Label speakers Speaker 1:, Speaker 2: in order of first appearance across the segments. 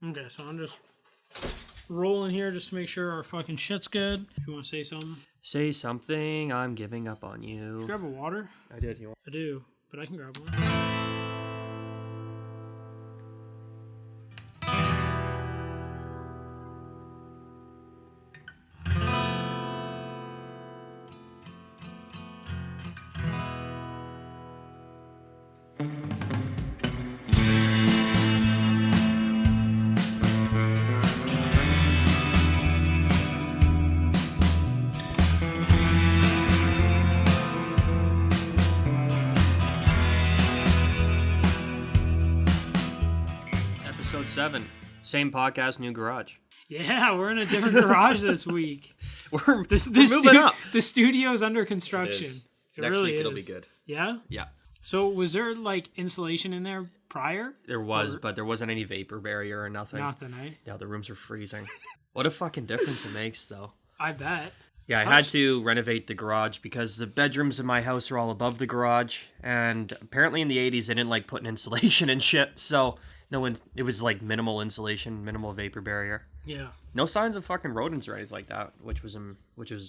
Speaker 1: Okay, so I'm just rolling here just to make sure our fucking shit's good. If you want to say something.
Speaker 2: Say something, I'm giving up on you.
Speaker 1: Grab a water?
Speaker 2: I did. You want?
Speaker 1: I do, but I can grab one.
Speaker 2: Episode 7. Same podcast, new garage.
Speaker 1: Yeah, we're in a different garage this week.
Speaker 2: We're
Speaker 1: This
Speaker 2: moving up.
Speaker 1: The studio's under construction.
Speaker 2: It is.
Speaker 1: It
Speaker 2: Next
Speaker 1: really
Speaker 2: week
Speaker 1: is.
Speaker 2: it'll be good.
Speaker 1: Yeah?
Speaker 2: Yeah.
Speaker 1: So was there like insulation in there prior?
Speaker 2: There was, but there wasn't any vapor barrier or nothing.
Speaker 1: Nothing, eh?
Speaker 2: Yeah, the rooms are freezing. What a fucking difference it makes, though.
Speaker 1: I bet.
Speaker 2: Yeah, I had to renovate the garage because the bedrooms in my house are all above the garage, and apparently in the 80s they didn't like putting insulation and shit, so it was like minimal insulation, minimal vapor barrier.
Speaker 1: Yeah.
Speaker 2: No signs of fucking rodents or anything like that, which was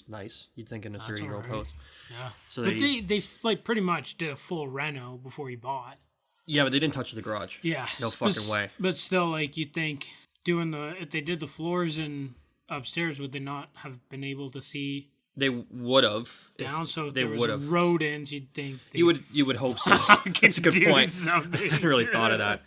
Speaker 2: nice. You'd think in a
Speaker 1: That's
Speaker 2: 30-year-old
Speaker 1: alright.
Speaker 2: house.
Speaker 1: Yeah.
Speaker 2: So
Speaker 1: But they like pretty much did a full reno before you bought.
Speaker 2: Yeah, but they didn't touch the garage.
Speaker 1: Yeah.
Speaker 2: No fucking way.
Speaker 1: But still, like, you'd think if they did the floors in upstairs, would they not have been able to see
Speaker 2: They would have.
Speaker 1: down? So if
Speaker 2: they
Speaker 1: there was
Speaker 2: would've.
Speaker 1: rodents, you'd think
Speaker 2: You would hope so. That's a good point. I hadn't really thought of that.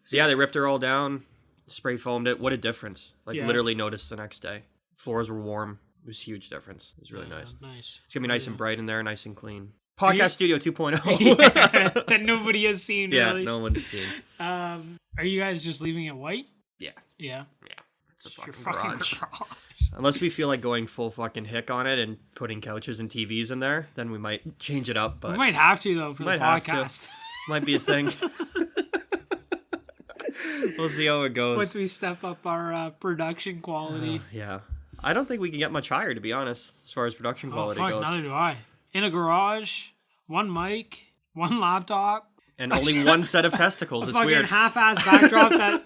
Speaker 2: So yeah, they ripped her all down, spray foamed it. What a difference. Like
Speaker 1: Yeah.
Speaker 2: literally noticed the next day. Floors were warm. It was a huge difference. It was really nice.
Speaker 1: Nice.
Speaker 2: It's going to be nice and bright in there, nice and clean. Podcast Studio 2.0.
Speaker 1: That nobody has seen,
Speaker 2: Yeah,
Speaker 1: really.
Speaker 2: no one's seen.
Speaker 1: Are you guys just leaving it white?
Speaker 2: Yeah.
Speaker 1: Yeah.
Speaker 2: Yeah. It's a
Speaker 1: Your
Speaker 2: fucking garage.
Speaker 1: garage.
Speaker 2: Unless we feel like going full fucking hick on it and putting couches and TVs in there, then we might change it up. But
Speaker 1: We might have to, though, for the
Speaker 2: Might have to.
Speaker 1: podcast.
Speaker 2: might be a thing. We'll see how it goes.
Speaker 1: Once we step up our production quality.
Speaker 2: Yeah. I don't think we can get much higher, to be honest, as far as production quality goes.
Speaker 1: Neither do I. In a garage, one mic, one laptop,
Speaker 2: And only one set of testicles.
Speaker 1: a
Speaker 2: It's
Speaker 1: fucking
Speaker 2: weird.
Speaker 1: half-ass backdrop that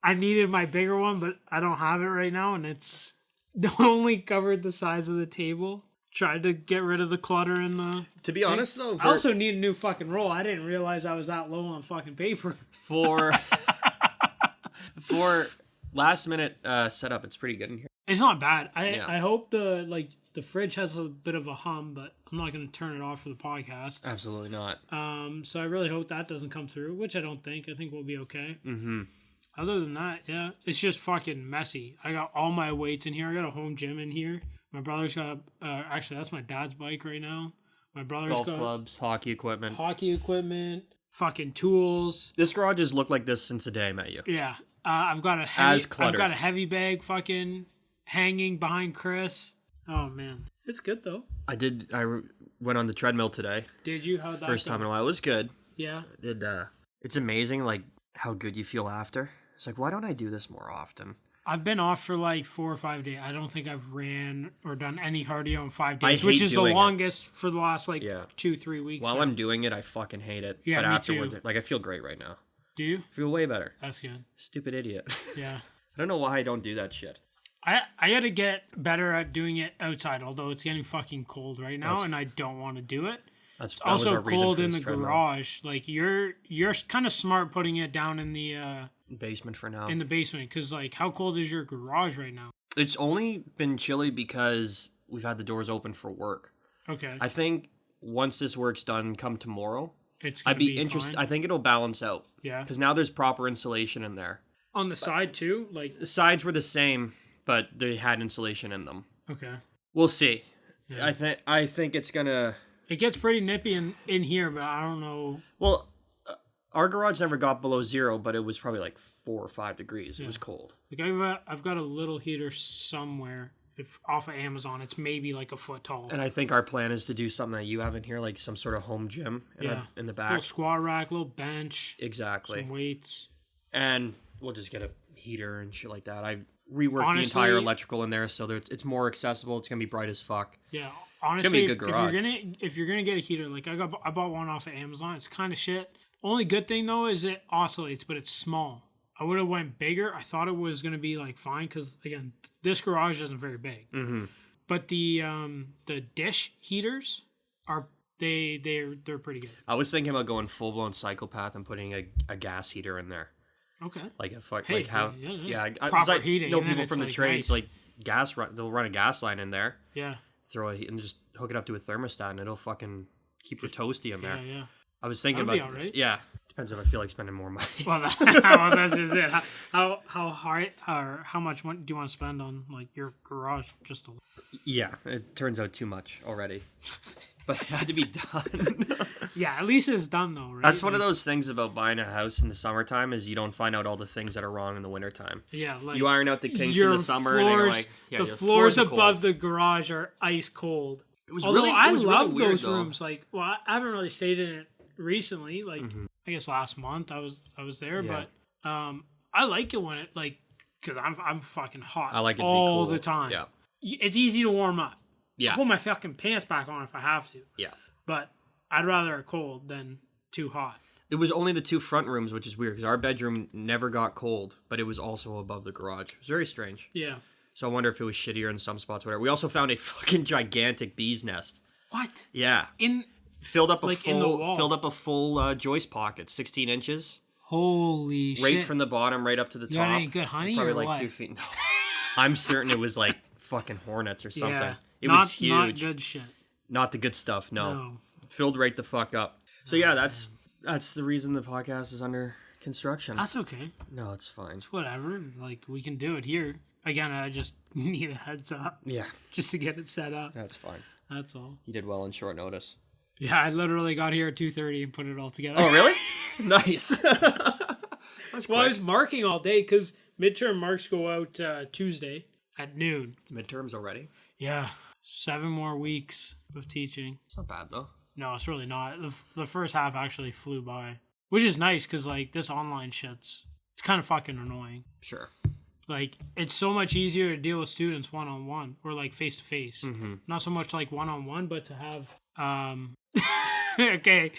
Speaker 1: I needed my bigger one, but I don't have it right now, and it's only covered the size of the table. Tried to get rid of the clutter in the...
Speaker 2: To be honest, though,
Speaker 1: I also need a new fucking roll. I didn't realize I was that low on fucking paper.
Speaker 2: for last minute setup, it's pretty good in here.
Speaker 1: It's not bad.
Speaker 2: Yeah.
Speaker 1: I hope the fridge has a bit of a hum, but I'm not going to turn it off for the podcast.
Speaker 2: Absolutely not.
Speaker 1: So I really hope that doesn't come through, which I don't think. I think we'll be okay.
Speaker 2: Mm-hmm.
Speaker 1: Other than that, yeah, it's just fucking messy. I got all my weights in here. I got a home gym in here. My brother's got actually, that's my dad's bike right now. My brother's
Speaker 2: Golf
Speaker 1: got
Speaker 2: clubs, hockey equipment.
Speaker 1: hockey equipment, fucking tools.
Speaker 2: This garage has looked like this since the day I met you.
Speaker 1: Yeah, I've got a heavy bag fucking hanging behind Chris. Oh man, it's good though.
Speaker 2: I went on the treadmill today.
Speaker 1: Did you? How'd that
Speaker 2: First
Speaker 1: go?
Speaker 2: time in a while. It was good.
Speaker 1: Yeah.
Speaker 2: It's amazing, like, how good you feel after. It's like, why don't I do this more often?
Speaker 1: I've been off for like 4 or 5 days. I don't think I've ran or done any cardio in 5
Speaker 2: I
Speaker 1: days,
Speaker 2: hate
Speaker 1: which is the
Speaker 2: doing it.
Speaker 1: longest for the last 2-3 weeks.
Speaker 2: While I'm doing it, I fucking hate it.
Speaker 1: Yeah,
Speaker 2: but
Speaker 1: me
Speaker 2: afterwards,
Speaker 1: too.
Speaker 2: like, I feel great right now.
Speaker 1: Do you?
Speaker 2: I feel way better.
Speaker 1: That's good.
Speaker 2: Stupid idiot.
Speaker 1: Yeah.
Speaker 2: I don't know why I don't do that shit.
Speaker 1: I got to get better at doing it outside, although it's getting fucking cold right now,
Speaker 2: That's-
Speaker 1: and I don't want to do it.
Speaker 2: That was
Speaker 1: Also
Speaker 2: our reason
Speaker 1: cold
Speaker 2: for
Speaker 1: in
Speaker 2: this
Speaker 1: the
Speaker 2: treadmill.
Speaker 1: garage. Like you're kind of smart putting it down in the
Speaker 2: Basement for now.
Speaker 1: basement, because like how cold is your garage right now?
Speaker 2: It's only been chilly because we've had the doors open for work.
Speaker 1: Okay,
Speaker 2: I think once this work's done, come tomorrow,
Speaker 1: it's gonna
Speaker 2: I'd be
Speaker 1: fine.
Speaker 2: interested. I think it'll balance out.
Speaker 1: Yeah,
Speaker 2: Because now there's proper insulation in there.
Speaker 1: on the side too. Like
Speaker 2: The sides were the same, but they had insulation in them.
Speaker 1: okay,
Speaker 2: We'll see.
Speaker 1: Yeah.
Speaker 2: I think it's gonna.
Speaker 1: it gets pretty nippy in here, but I don't know.
Speaker 2: Well, our garage never got below 0, but it was probably like 4 or 5 degrees. It was cold.
Speaker 1: Like I've got a little heater somewhere. If off of Amazon, it's maybe like a foot tall.
Speaker 2: And I think our plan is to do something that you have in here, like some sort of home gym in the back.
Speaker 1: Little squat rack, little bench,
Speaker 2: Exactly.
Speaker 1: some weights.
Speaker 2: And we'll just get a heater and shit like that. I reworked
Speaker 1: Honestly,
Speaker 2: the entire electrical in there so that it's more accessible. It's gonna be bright as fuck.
Speaker 1: Yeah,
Speaker 2: gonna
Speaker 1: honestly,
Speaker 2: be a good garage.
Speaker 1: if you're gonna get a heater, like I bought one off of Amazon. It's kind of shit. Only good thing though is it oscillates, but it's small. I would have went bigger. I thought it was going to be like fine because again, this garage isn't very big.
Speaker 2: Mm-hmm.
Speaker 1: But the dish heaters are they're pretty good.
Speaker 2: I was thinking about going full blown psychopath and putting a gas heater in there.
Speaker 1: Okay.
Speaker 2: Like a fuck,
Speaker 1: Hey,
Speaker 2: like how?
Speaker 1: yeah.
Speaker 2: I
Speaker 1: Proper
Speaker 2: I
Speaker 1: heating,
Speaker 2: know
Speaker 1: and then
Speaker 2: people
Speaker 1: it's,
Speaker 2: from the
Speaker 1: like,
Speaker 2: trades
Speaker 1: nice.
Speaker 2: like gas run. They'll run a gas line in there,
Speaker 1: Yeah.
Speaker 2: and just hook it up to a thermostat, and it'll fucking keep your toasty in there.
Speaker 1: Yeah. Yeah.
Speaker 2: I was thinking
Speaker 1: That'd
Speaker 2: about
Speaker 1: be alright.
Speaker 2: Yeah, depends if I feel like spending more money.
Speaker 1: Well, that's just it. How hard or how much do you want to spend on like your garage? Just to...
Speaker 2: Yeah, it turns out too much already, but it had to be done.
Speaker 1: Yeah, at least it's done though, right?
Speaker 2: That's one of those things about buying a house in the summertime is you don't find out all the things that are wrong in the wintertime.
Speaker 1: Yeah, like
Speaker 2: You iron out the kinks in
Speaker 1: your
Speaker 2: the summer, and then you're like, yeah,
Speaker 1: the
Speaker 2: your
Speaker 1: floors
Speaker 2: are
Speaker 1: above
Speaker 2: cold.
Speaker 1: the garage are ice cold.
Speaker 2: It was
Speaker 1: Although
Speaker 2: really,
Speaker 1: I
Speaker 2: it was
Speaker 1: love
Speaker 2: really weird,
Speaker 1: those
Speaker 2: though.
Speaker 1: rooms. Like, well, I haven't really stayed in it recently. Like, I guess last month I was there,
Speaker 2: Yeah.
Speaker 1: but I like it when it like because I'm fucking hot.
Speaker 2: I like it to be
Speaker 1: all
Speaker 2: cool.
Speaker 1: the time.
Speaker 2: Yeah,
Speaker 1: It's easy to warm up.
Speaker 2: yeah,
Speaker 1: I'll put my fucking pants back on if I have to,
Speaker 2: yeah.
Speaker 1: but I'd rather it cold than too hot.
Speaker 2: It was only the two front rooms, which is weird because our bedroom never got cold, but it was also above the garage. It was very strange.
Speaker 1: Yeah.
Speaker 2: So I wonder if it was shittier in some spots, whatever. We also found a fucking gigantic bee's nest.
Speaker 1: What?
Speaker 2: Yeah,
Speaker 1: In
Speaker 2: filled up a
Speaker 1: Like, in the wall?
Speaker 2: full joist pocket, 16 inches,
Speaker 1: holy
Speaker 2: right
Speaker 1: shit.
Speaker 2: from the bottom right up to the
Speaker 1: You got
Speaker 2: top.
Speaker 1: any good honey
Speaker 2: Probably
Speaker 1: or
Speaker 2: like
Speaker 1: what?
Speaker 2: 2 feet. No. I'm certain it was like fucking hornets or something.
Speaker 1: Yeah.
Speaker 2: It
Speaker 1: not,
Speaker 2: was huge.
Speaker 1: Not good shit.
Speaker 2: Not the good stuff. No.
Speaker 1: No.
Speaker 2: Filled right the fuck up. So yeah, that's the reason the podcast is under construction.
Speaker 1: That's okay.
Speaker 2: No, it's fine.
Speaker 1: It's whatever. Like we can do it here. Again, I just need a heads up
Speaker 2: Yeah,
Speaker 1: just to get it set up.
Speaker 2: that's fine.
Speaker 1: That's all.
Speaker 2: You did well in short notice.
Speaker 1: Yeah, I literally got here at 2:30 and put it all together.
Speaker 2: Oh, really? Nice. That's
Speaker 1: Well, I
Speaker 2: quick.
Speaker 1: was marking all day because midterm marks go out Tuesday at noon.
Speaker 2: It's midterms already.
Speaker 1: Yeah, 7 more weeks of teaching.
Speaker 2: It's not bad though.
Speaker 1: No, it's really not. The first half actually flew by, which is nice because like this online shit's it's kind of fucking annoying.
Speaker 2: Sure.
Speaker 1: Like it's so much easier to deal with students one on one or like face to face. Not so much like one on one, but to have okay.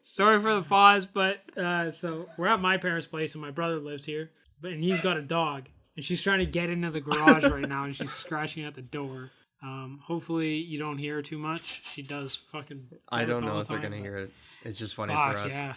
Speaker 1: Sorry for the pause, but so we're at my parents' place and my brother lives here, and he's got a dog, and she's trying to get into the garage right now, and she's scratching at the door. Hopefully you don't hear her too much. She does fucking.
Speaker 2: I don't
Speaker 1: all
Speaker 2: know
Speaker 1: the
Speaker 2: if they're
Speaker 1: time,
Speaker 2: gonna
Speaker 1: but-
Speaker 2: hear it. It's just funny
Speaker 1: Fuck,
Speaker 2: for us.
Speaker 1: yeah.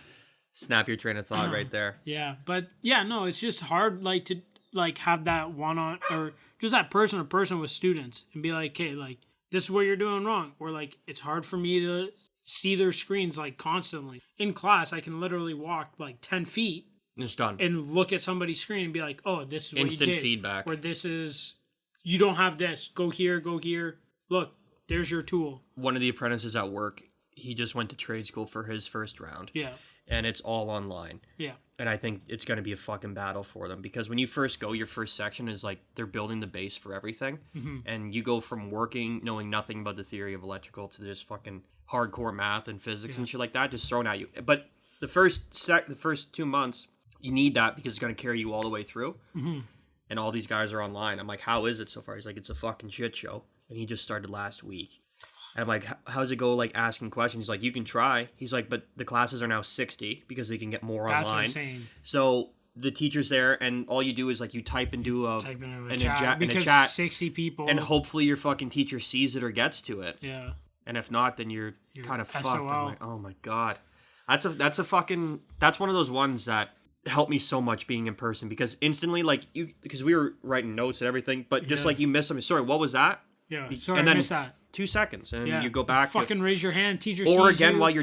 Speaker 2: Snap your train of thought right there.
Speaker 1: Yeah, but yeah, no, it's just hard like to like have that one on or just that person to person with students and be like, hey, like this is what you're doing wrong. Or like it's hard for me to see their screens like constantly. In class, I can literally walk like 10 feet
Speaker 2: It's done.
Speaker 1: and look at somebody's screen and be like, oh, this is what
Speaker 2: Instant
Speaker 1: you did.
Speaker 2: feedback.
Speaker 1: Or this is you don't have this. Go here, go here. Look, there's your tool.
Speaker 2: One of the apprentices at work, he just went to trade school for his first round.
Speaker 1: Yeah.
Speaker 2: And it's all online.
Speaker 1: Yeah.
Speaker 2: And I think it's going to be a fucking battle for them because when you first go, your first section is like they're building the base for everything. And you go from working, knowing nothing about the theory of electrical to just fucking hardcore math and physics and shit like that, just thrown at you. But the first 2 months, you need that because it's going to carry you all the way through. And all these guys are online. I'm like, how is it so far? He's like, it's a fucking shit show. And he just started last week. And I'm like, how's it go, like, asking questions? He's like, you can try. He's like, but the classes are now 60 because they can get more
Speaker 1: That's
Speaker 2: online.
Speaker 1: insane.
Speaker 2: So the teacher's there, and all you do is, like, you type into a,
Speaker 1: Type into a
Speaker 2: in
Speaker 1: chat
Speaker 2: in
Speaker 1: because
Speaker 2: a chat,
Speaker 1: 60 people.
Speaker 2: and hopefully your fucking teacher sees it or gets to it.
Speaker 1: Yeah.
Speaker 2: And if not, then you're kind of fucked. I'm
Speaker 1: SOL.
Speaker 2: like, oh my God. That's one of those ones that helped me so much being in person because instantly, like, because we were writing notes and everything, but just
Speaker 1: Yeah.
Speaker 2: like you missed something. Sorry, what was that?
Speaker 1: Yeah. Sorry,
Speaker 2: and
Speaker 1: I
Speaker 2: then
Speaker 1: missed that.
Speaker 2: 2 seconds, and
Speaker 1: Yeah.
Speaker 2: you go back.
Speaker 1: Fucking raise your hand, teacher.
Speaker 2: Or
Speaker 1: sees
Speaker 2: again,
Speaker 1: you.
Speaker 2: while you're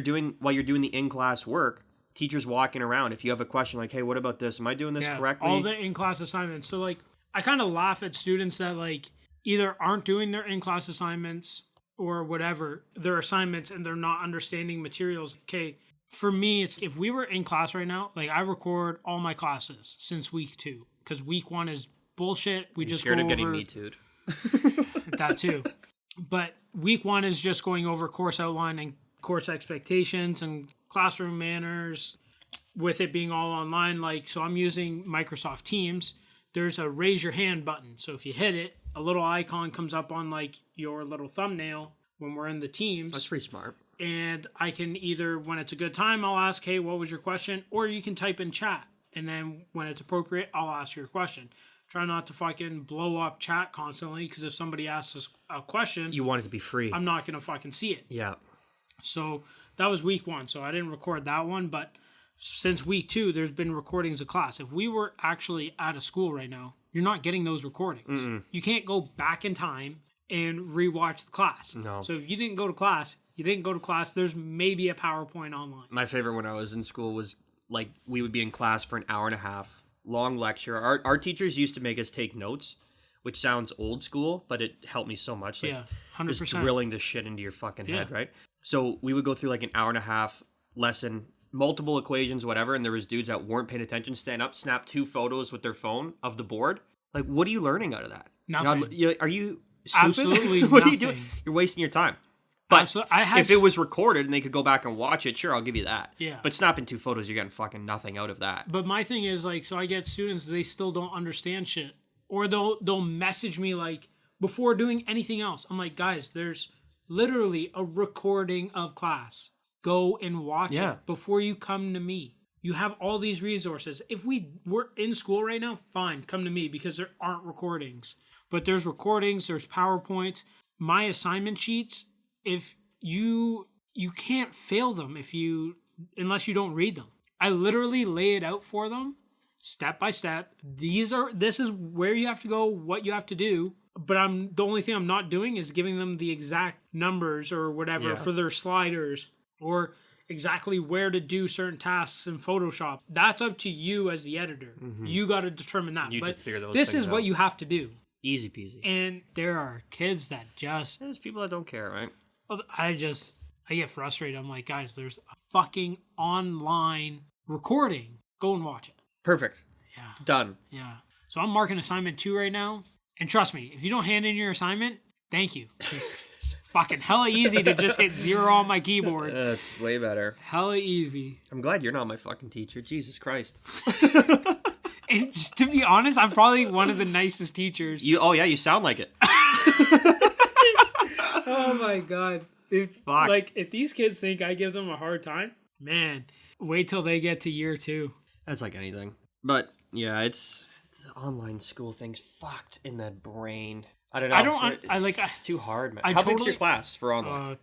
Speaker 2: doing the in-class work, teachers walking around. If you have a question like, "Hey, what about this? Am I doing this correctly?"
Speaker 1: all the in-class assignments. So like, I kind of laugh at students that like either aren't doing their in-class assignments or whatever their assignments, and they're not understanding materials. Okay, for me, it's if we were in class right now, like I record all my classes since week 2 because week 1 is bullshit. We just
Speaker 2: scared
Speaker 1: go
Speaker 2: of getting
Speaker 1: over
Speaker 2: me too.
Speaker 1: that too. But week 1 is just going over course outline and course expectations and classroom manners with it being all online. Like, so I'm using Microsoft Teams. There's a raise your hand button. So if you hit it, a little icon comes up on like your little thumbnail when we're in the Teams.
Speaker 2: That's pretty smart.
Speaker 1: And I can either, when it's a good time, I'll ask, hey, what was your question? Or you can type in chat And then when it's appropriate, I'll ask you a question. Try not to fucking blow up chat constantly, because if somebody asks us a question,
Speaker 2: You want it to be free.
Speaker 1: I'm not going to fucking see it.
Speaker 2: Yeah.
Speaker 1: So that was week 1. So I didn't record that one. But since week 2, there's been recordings of class. If we were actually at a school right now, you're not getting those recordings. You can't go back in time and rewatch the class.
Speaker 2: No.
Speaker 1: So if you didn't go to class, you didn't go to class. There's maybe a PowerPoint online.
Speaker 2: My favorite when I was in school was like we would be in class for an hour and a half, long lecture. Our teachers used to make us take notes, which sounds old school, but it helped me so much. Like,
Speaker 1: Yeah,
Speaker 2: just
Speaker 1: 100%.
Speaker 2: drilling the shit into your fucking head,
Speaker 1: Yeah.
Speaker 2: right? So we would go through like an hour and a half lesson, multiple equations, whatever, and there was dudes that weren't paying attention, stand up, snap 2 photos with their phone of the board. Like, what are you learning out of that?
Speaker 1: Nothing.
Speaker 2: Are you stupid?
Speaker 1: Absolutely
Speaker 2: What are you doing?
Speaker 1: nothing.
Speaker 2: You're wasting your time. But
Speaker 1: Absolutely. I had
Speaker 2: if it was recorded and they could go back and watch it, sure, I'll give you that.
Speaker 1: Yeah.
Speaker 2: But snapping 2 photos, you're getting fucking nothing out of that.
Speaker 1: But my thing is, like, so I get students, they still don't understand shit. Or they'll message me, like, before doing anything else. I'm like, guys, there's literally a recording of class. Go and watch
Speaker 2: Yeah.
Speaker 1: it before you come to me. You have all these resources. If we were in school right now, fine, come to me, because there aren't recordings. But there's recordings, there's PowerPoints. My assignment sheets, if you can't fail them unless you don't read them. I literally lay it out for them step by step. This is where you have to go, what you have to do. But the only thing I'm not doing is giving them the exact numbers or whatever
Speaker 2: Yeah.
Speaker 1: for their sliders, or exactly where to do certain tasks in Photoshop. That's up to you as the editor. You got to determine that.
Speaker 2: You
Speaker 1: but
Speaker 2: to figure those
Speaker 1: this
Speaker 2: things
Speaker 1: is what
Speaker 2: out.
Speaker 1: you have to do.
Speaker 2: Easy peasy.
Speaker 1: And there are kids that just
Speaker 2: There's people that don't care, right?
Speaker 1: I get frustrated. I'm like, guys, there's a fucking online recording. Go and watch it.
Speaker 2: Perfect.
Speaker 1: Yeah.
Speaker 2: Done.
Speaker 1: Yeah. So I'm marking assignment 2 right now. And trust me, if you don't hand in your assignment, thank you. It's fucking hella easy to just hit 0 on my keyboard.
Speaker 2: That's way better.
Speaker 1: Hella easy.
Speaker 2: I'm glad you're not my fucking teacher. Jesus Christ.
Speaker 1: And just to be honest, I'm probably one of the nicest teachers.
Speaker 2: You sound like it.
Speaker 1: Oh my god. If
Speaker 2: Fuck.
Speaker 1: if these kids think I give them a hard time, man, wait till they get to year 2.
Speaker 2: That's like anything. But yeah, it's the online school thing's fucked in the brain. I don't know. It's too hard, man. How big's your class for online?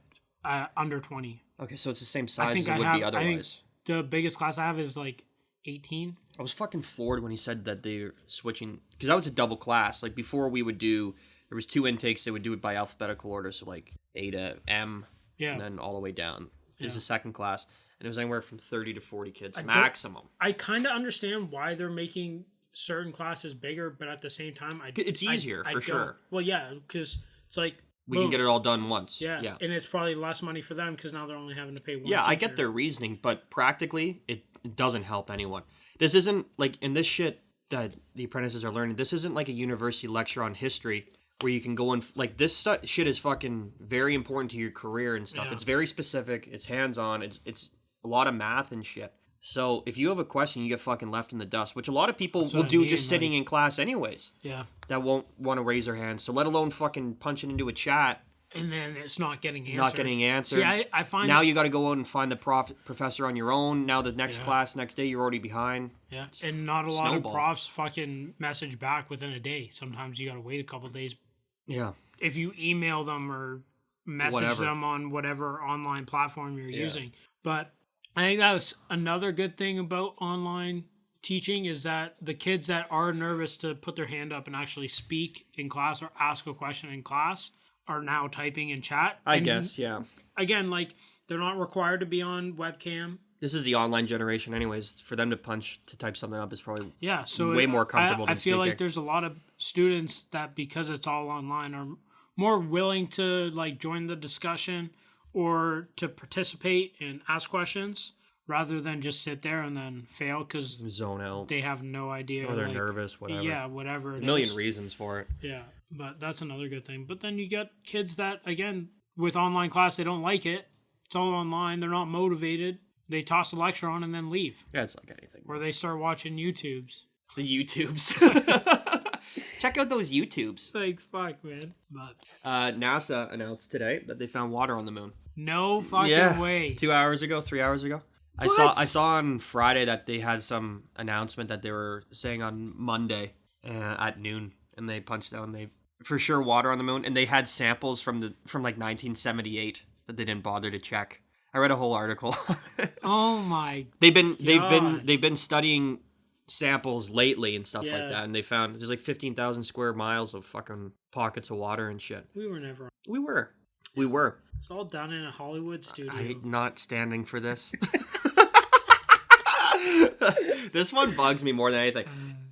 Speaker 1: Under 20.
Speaker 2: Okay, so it's the same size
Speaker 1: think
Speaker 2: as it would be
Speaker 1: I think
Speaker 2: otherwise.
Speaker 1: the biggest class I have is like 18.
Speaker 2: I was fucking floored when he said that they're switching, because that was a double class. Like before there was 2 intakes. They would do it by alphabetical order, so like A to M,
Speaker 1: Yeah.
Speaker 2: and then all the way down is
Speaker 1: Yeah.
Speaker 2: the second class, and it was anywhere from 30 to 40 kids
Speaker 1: don't-
Speaker 2: maximum.
Speaker 1: I kind of understand why they're making certain classes bigger, but at the same time,
Speaker 2: It's easier, for
Speaker 1: don't.
Speaker 2: sure.
Speaker 1: Well, yeah, because it's like
Speaker 2: We can
Speaker 1: boom.
Speaker 2: get it all done once.
Speaker 1: Yeah, and it's probably less money for them because now they're only having to pay one.
Speaker 2: Yeah, I get
Speaker 1: teacher.
Speaker 2: their reasoning, but practically, it doesn't help anyone. This isn't like in this shit that the apprentices are learning. This isn't like a university lecture on history where you can go and like this shit is fucking very important to your career and stuff.
Speaker 1: Yeah.
Speaker 2: It's very specific. It's hands on. It's a lot of math and shit. So if you have a question, you get fucking left in the dust, which a lot of people
Speaker 1: That's
Speaker 2: will
Speaker 1: what I
Speaker 2: do
Speaker 1: mean,
Speaker 2: just sitting
Speaker 1: like-
Speaker 2: in class anyways.
Speaker 1: Yeah,
Speaker 2: That won't want to raise their hands. So let alone fucking punching into a chat,
Speaker 1: and then it's not getting answered.
Speaker 2: not getting answered.
Speaker 1: See, I find
Speaker 2: Now you got to go out and find the professor on your own. Now the next
Speaker 1: Yeah.
Speaker 2: class, next day, you're already behind.
Speaker 1: yeah, and not a lot
Speaker 2: snowball.
Speaker 1: of profs fucking message back within a day. Sometimes you got to wait a couple days
Speaker 2: Yeah.
Speaker 1: if you email them or message
Speaker 2: Whatever.
Speaker 1: them on whatever online platform you're using. But I think that was another good thing about online teaching is that the kids that are nervous to put their hand up and actually speak in class or ask a question in class are now typing in chat.
Speaker 2: I
Speaker 1: And
Speaker 2: guess, yeah.
Speaker 1: Again, like they're not required to be on webcam.
Speaker 2: This is the online generation anyways. For them to type something up is probably
Speaker 1: Yeah, so
Speaker 2: way more comfortable
Speaker 1: I
Speaker 2: than
Speaker 1: feel like
Speaker 2: speaking.
Speaker 1: there's a lot of students that because it's all online are more willing to like join the discussion or to participate and ask questions rather than just sit there and then fail because
Speaker 2: zone out.
Speaker 1: they have no idea.
Speaker 2: Or they're
Speaker 1: like,
Speaker 2: nervous, whatever.
Speaker 1: Yeah, whatever.
Speaker 2: A
Speaker 1: it
Speaker 2: million
Speaker 1: is.
Speaker 2: reasons for it.
Speaker 1: Yeah, but that's another good thing. But then you get kids that, again, with online class, they don't like it. It's all online. They're not motivated. They toss the lecture on and then leave.
Speaker 2: Yeah, it's like anything.
Speaker 1: Or they start watching YouTubes.
Speaker 2: The YouTubes. Check out those YouTubes.
Speaker 1: Like, fuck, man. But
Speaker 2: NASA announced today that they found water on the moon.
Speaker 1: no fucking way.
Speaker 2: 2 hours ago, 3 hours ago. I saw on Friday that they had some announcement that they were saying on Monday at noon, and they punched down they for sure water on the moon, and they had samples from like 1978 that they didn't bother to check. I read a whole article.
Speaker 1: Oh my!
Speaker 2: they've
Speaker 1: God.
Speaker 2: been studying samples lately and stuff
Speaker 1: Yeah.
Speaker 2: like that, and they found there's like 15,000 square miles of fucking pockets of water and shit.
Speaker 1: We were never.
Speaker 2: We were.
Speaker 1: It's all done in a Hollywood studio.
Speaker 2: I'm not standing for this. This one bugs me more than anything.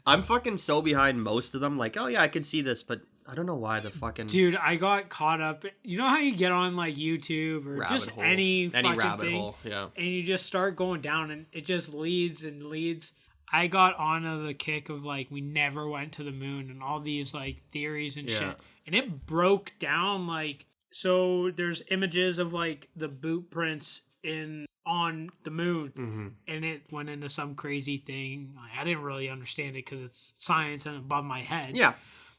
Speaker 2: I'm fucking so behind most of them. Like, oh yeah, I could see this, but I don't know why the fucking
Speaker 1: Dude, I got caught up. You know how you get on like YouTube or
Speaker 2: rabbit
Speaker 1: just
Speaker 2: holes.
Speaker 1: any fucking
Speaker 2: rabbit
Speaker 1: thing,
Speaker 2: hole, yeah.
Speaker 1: and you just start going down, and it just leads and leads. I got onto the kick of like we never went to the moon and all these like theories and
Speaker 2: Yeah.
Speaker 1: shit, and it broke down like so. There's images of like the boot prints on the moon,
Speaker 2: Mm-hmm.
Speaker 1: and it went into some crazy thing. I didn't really understand it because it's science and above my head.
Speaker 2: Yeah,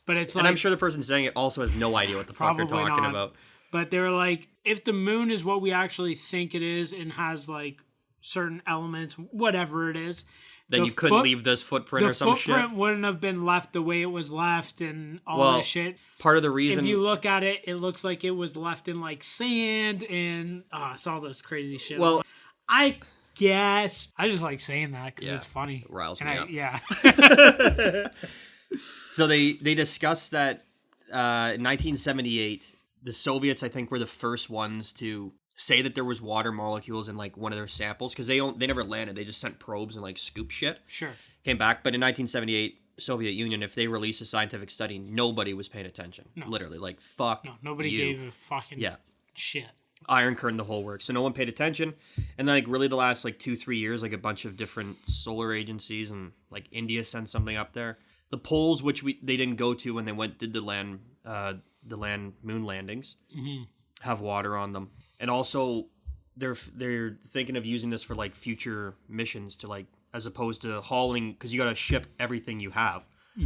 Speaker 1: but it's like
Speaker 2: and I'm sure the person saying it also has no idea what the fuck they're
Speaker 1: Probably
Speaker 2: talking
Speaker 1: not.
Speaker 2: about.
Speaker 1: But they were like, if the moon is what we actually think it is and has like certain elements, whatever it is,
Speaker 2: Then
Speaker 1: the
Speaker 2: you couldn't
Speaker 1: foot-
Speaker 2: leave this footprint
Speaker 1: the
Speaker 2: or some
Speaker 1: footprint
Speaker 2: shit.
Speaker 1: wouldn't have been left the way it was left and all
Speaker 2: Well,
Speaker 1: that shit.
Speaker 2: Part of the reason
Speaker 1: If you look at it, it looks like it was left in like sand and it's all this crazy shit.
Speaker 2: Well-
Speaker 1: I guess I just like saying that because
Speaker 2: Yeah,
Speaker 1: it's funny.
Speaker 2: it riles
Speaker 1: And
Speaker 2: me
Speaker 1: I-
Speaker 2: up.
Speaker 1: Yeah.
Speaker 2: So they discussed that in 1978, the Soviets I think were the first ones to say that there was water molecules in like one of their samples because they never landed. They just sent probes and like scoop shit.
Speaker 1: Sure.
Speaker 2: Came back, but in 1978, Soviet Union, if they released a scientific study, nobody was paying attention.
Speaker 1: No.
Speaker 2: Literally, like fuck.
Speaker 1: No, nobody
Speaker 2: you.
Speaker 1: gave a fucking
Speaker 2: Yeah.
Speaker 1: shit.
Speaker 2: Iron Curtain, the whole work. So no one paid attention. And then, like, really the last, like, 2-3 years, like, a bunch of different solar agencies and, like, India sent something up there. The poles, which they didn't go to when they did the land moon landings, have water on them. And also, they're thinking of using this for, like, future missions to, like, as opposed to hauling, because you got to ship everything you have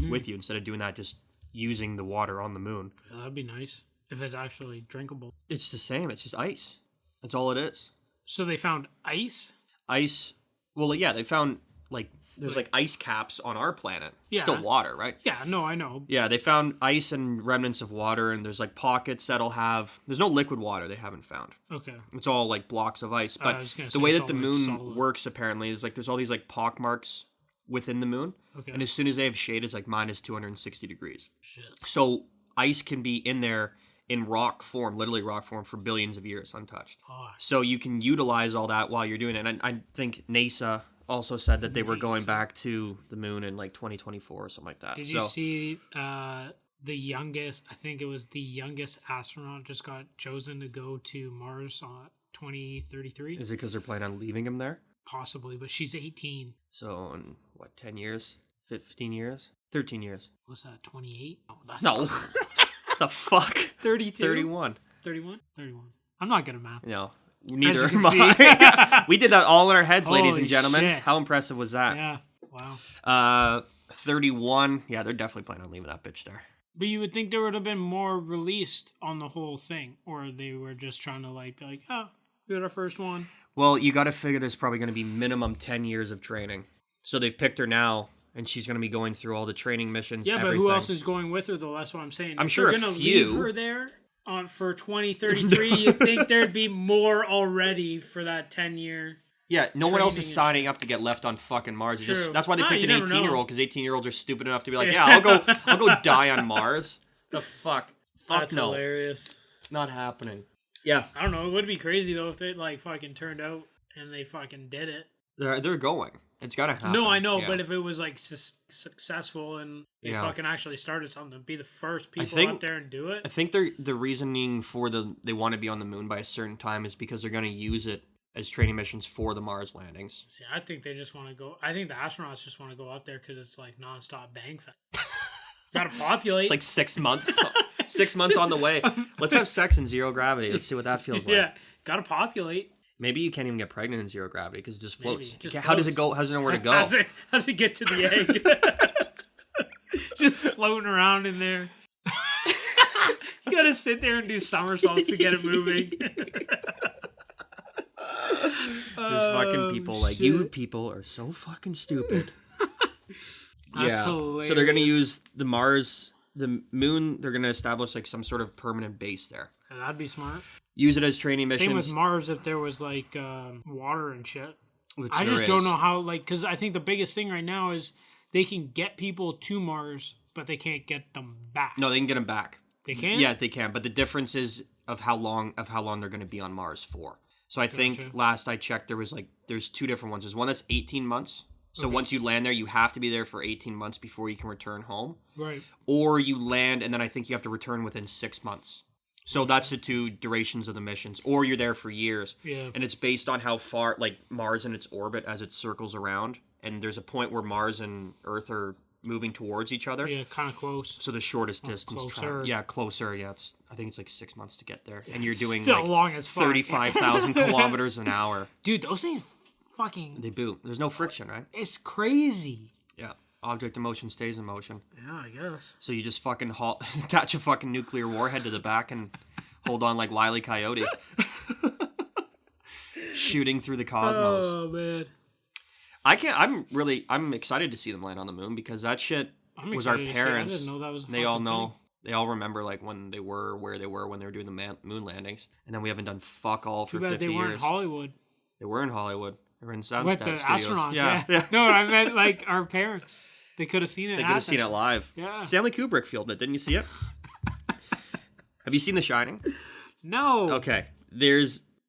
Speaker 2: with you instead of doing that, just using the water on the moon.
Speaker 1: That'd be nice if it's actually drinkable.
Speaker 2: It's the same. It's just ice. That's all it is.
Speaker 1: So they found ice?
Speaker 2: Ice. Well, yeah, they found like there's like ice caps on our planet.
Speaker 1: Yeah.
Speaker 2: Still water, right?
Speaker 1: Yeah, no, I know.
Speaker 2: Yeah, they found ice and remnants of water, and there's like pockets that'll have. There's no liquid water they haven't found.
Speaker 1: Okay.
Speaker 2: It's all like blocks of ice. But
Speaker 1: was gonna
Speaker 2: the
Speaker 1: say
Speaker 2: way
Speaker 1: it's
Speaker 2: that the
Speaker 1: all, like,
Speaker 2: moon
Speaker 1: solid.
Speaker 2: works apparently is like there's all these like pock marks within the moon,
Speaker 1: Okay.
Speaker 2: and as soon as they have shade, it's like minus 260 degrees.
Speaker 1: Shit.
Speaker 2: So ice can be in there in rock form, literally rock form, for billions of years untouched.
Speaker 1: Oh,
Speaker 2: So you can utilize all that while you're doing it. And I think NASA also said that they were going back to the moon in like 2024 or something like that.
Speaker 1: did you see the youngest, I think it was the youngest astronaut just got chosen to go to Mars on 2033?
Speaker 2: Is it because they're planning on leaving him there?
Speaker 1: Possibly, but she's 18.
Speaker 2: So in what, 10 years? 15 years? 13 years?
Speaker 1: What's that, 28? Oh, that's
Speaker 2: No. The fuck?
Speaker 1: 32?
Speaker 2: 31.
Speaker 1: 31? 31. I'm not good at math.
Speaker 2: No. Neither
Speaker 1: As you
Speaker 2: am
Speaker 1: can see.
Speaker 2: I. We did that all in our heads, ladies
Speaker 1: Holy
Speaker 2: and gentlemen.
Speaker 1: shit.
Speaker 2: How impressive was that?
Speaker 1: Yeah. Wow.
Speaker 2: 31. Yeah, they're definitely planning on leaving that bitch there.
Speaker 1: But you would think there would have been more released on the whole thing, or they were just trying to like be like, oh, we got our first one.
Speaker 2: Well, you got to figure there's probably going to be minimum 10 years of training. So they've picked her now, and she's going to be going through all the training missions.
Speaker 1: Yeah,
Speaker 2: everything.
Speaker 1: but who else is going with her though? That's what I'm saying.
Speaker 2: I'm
Speaker 1: If
Speaker 2: sure
Speaker 1: they're
Speaker 2: a
Speaker 1: gonna
Speaker 2: few.
Speaker 1: leave her there for 2033. You'd think there'd be more already for that 10-year.
Speaker 2: Yeah, no one else
Speaker 1: training
Speaker 2: is
Speaker 1: and
Speaker 2: signing up to get left on fucking Mars. It's
Speaker 1: True.
Speaker 2: Just that's why they
Speaker 1: Ah,
Speaker 2: picked
Speaker 1: you
Speaker 2: an
Speaker 1: never know.
Speaker 2: 18-year-old, because 18-year-olds are stupid enough to be like, yeah, I'll go die on Mars. The fuck? Fuck
Speaker 1: That's
Speaker 2: no.
Speaker 1: hilarious.
Speaker 2: Not happening. Yeah,
Speaker 1: I don't know. It would be crazy though if it like fucking turned out and they fucking did it.
Speaker 2: they're going. It's got to happen.
Speaker 1: No, I know,
Speaker 2: Yeah.
Speaker 1: but if it was like successful and they
Speaker 2: Yeah.
Speaker 1: fucking actually started something, be the first people
Speaker 2: think-
Speaker 1: out there and do
Speaker 2: I
Speaker 1: it.
Speaker 2: think the reasoning for they want to be on the moon by a certain time is because they're going to use it as training missions for the Mars landings.
Speaker 1: See, I think they just want to go. I think the astronauts just want to go up there because it's like nonstop bang fest. Gotta populate.
Speaker 2: It's like 6 months. 6 months on the way. Let's have sex in zero gravity. Let's see what that feels like.
Speaker 1: yeah, gotta populate.
Speaker 2: Maybe you can't even get pregnant in zero gravity because it just floats.
Speaker 1: Maybe. Just
Speaker 2: How does it
Speaker 1: floats.
Speaker 2: go? How's it know where to go?
Speaker 1: How's it get to the egg? Just floating around in there. You gotta sit there and do somersaults to get it moving.
Speaker 2: This fucking people. Like, you
Speaker 1: shit.
Speaker 2: people are so fucking stupid.
Speaker 1: That's
Speaker 2: So they're gonna
Speaker 1: hilarious.
Speaker 2: use the moon. They're gonna establish like some sort of permanent base there.
Speaker 1: Yeah, that'd be smart.
Speaker 2: Use it as training
Speaker 1: Same with
Speaker 2: missions.
Speaker 1: Mars if there was like water and shit.
Speaker 2: which
Speaker 1: I
Speaker 2: there
Speaker 1: just don't
Speaker 2: is.
Speaker 1: know how, like, because I think the biggest thing right now is they can get people to Mars, but they can't get them back.
Speaker 2: No, they can get them back.
Speaker 1: They can?
Speaker 2: Yeah, they can. But the difference is of how long they're going to be on Mars for. So I think last I checked, there's two different ones. There's one that's 18 months. So once you land there, you have to be there for 18 months before you can return home.
Speaker 1: Right.
Speaker 2: Or you land and then I think you have to return within 6 months. So that's the two durations of the missions. Or you're there for years.
Speaker 1: Yeah.
Speaker 2: And it's based on how far, like Mars in its orbit as it circles around. And there's a point where Mars and Earth are moving towards each other.
Speaker 1: Yeah, kind of close.
Speaker 2: So the shortest distance.
Speaker 1: closer.
Speaker 2: Closer. Yeah, I think it's like 6 months to get there. And you're doing
Speaker 1: Still
Speaker 2: like
Speaker 1: long as fuck.
Speaker 2: 35,000 kilometers an hour.
Speaker 1: Dude, those things fucking...
Speaker 2: They boot. There's no friction, right?
Speaker 1: It's crazy.
Speaker 2: Yeah. Object in motion stays in motion.
Speaker 1: Yeah, I guess.
Speaker 2: So you just fucking attach a fucking nuclear warhead to the back and hold on like Wile E. Coyote. Shooting through the cosmos.
Speaker 1: Oh, man.
Speaker 2: I'm excited to see them land on the moon because that shit
Speaker 1: I'm
Speaker 2: was our
Speaker 1: excited to see it.
Speaker 2: parents.
Speaker 1: I didn't know that was a
Speaker 2: They all
Speaker 1: fucking
Speaker 2: know.
Speaker 1: thing.
Speaker 2: They all remember like when they were where they were when they were doing the moon landings, and then we haven't done fuck all for
Speaker 1: Too bad
Speaker 2: 50
Speaker 1: they weren't in
Speaker 2: years.
Speaker 1: Hollywood.
Speaker 2: They were in Hollywood. They were in
Speaker 1: With
Speaker 2: Soundstack
Speaker 1: the
Speaker 2: Studios.
Speaker 1: astronauts,
Speaker 2: Yeah.
Speaker 1: yeah. No, I meant like our parents. They could have seen it.
Speaker 2: They could have seen it live.
Speaker 1: Yeah.
Speaker 2: Stanley Kubrick filmed it. Didn't you see it? Have you seen The Shining?
Speaker 1: No.
Speaker 2: Okay.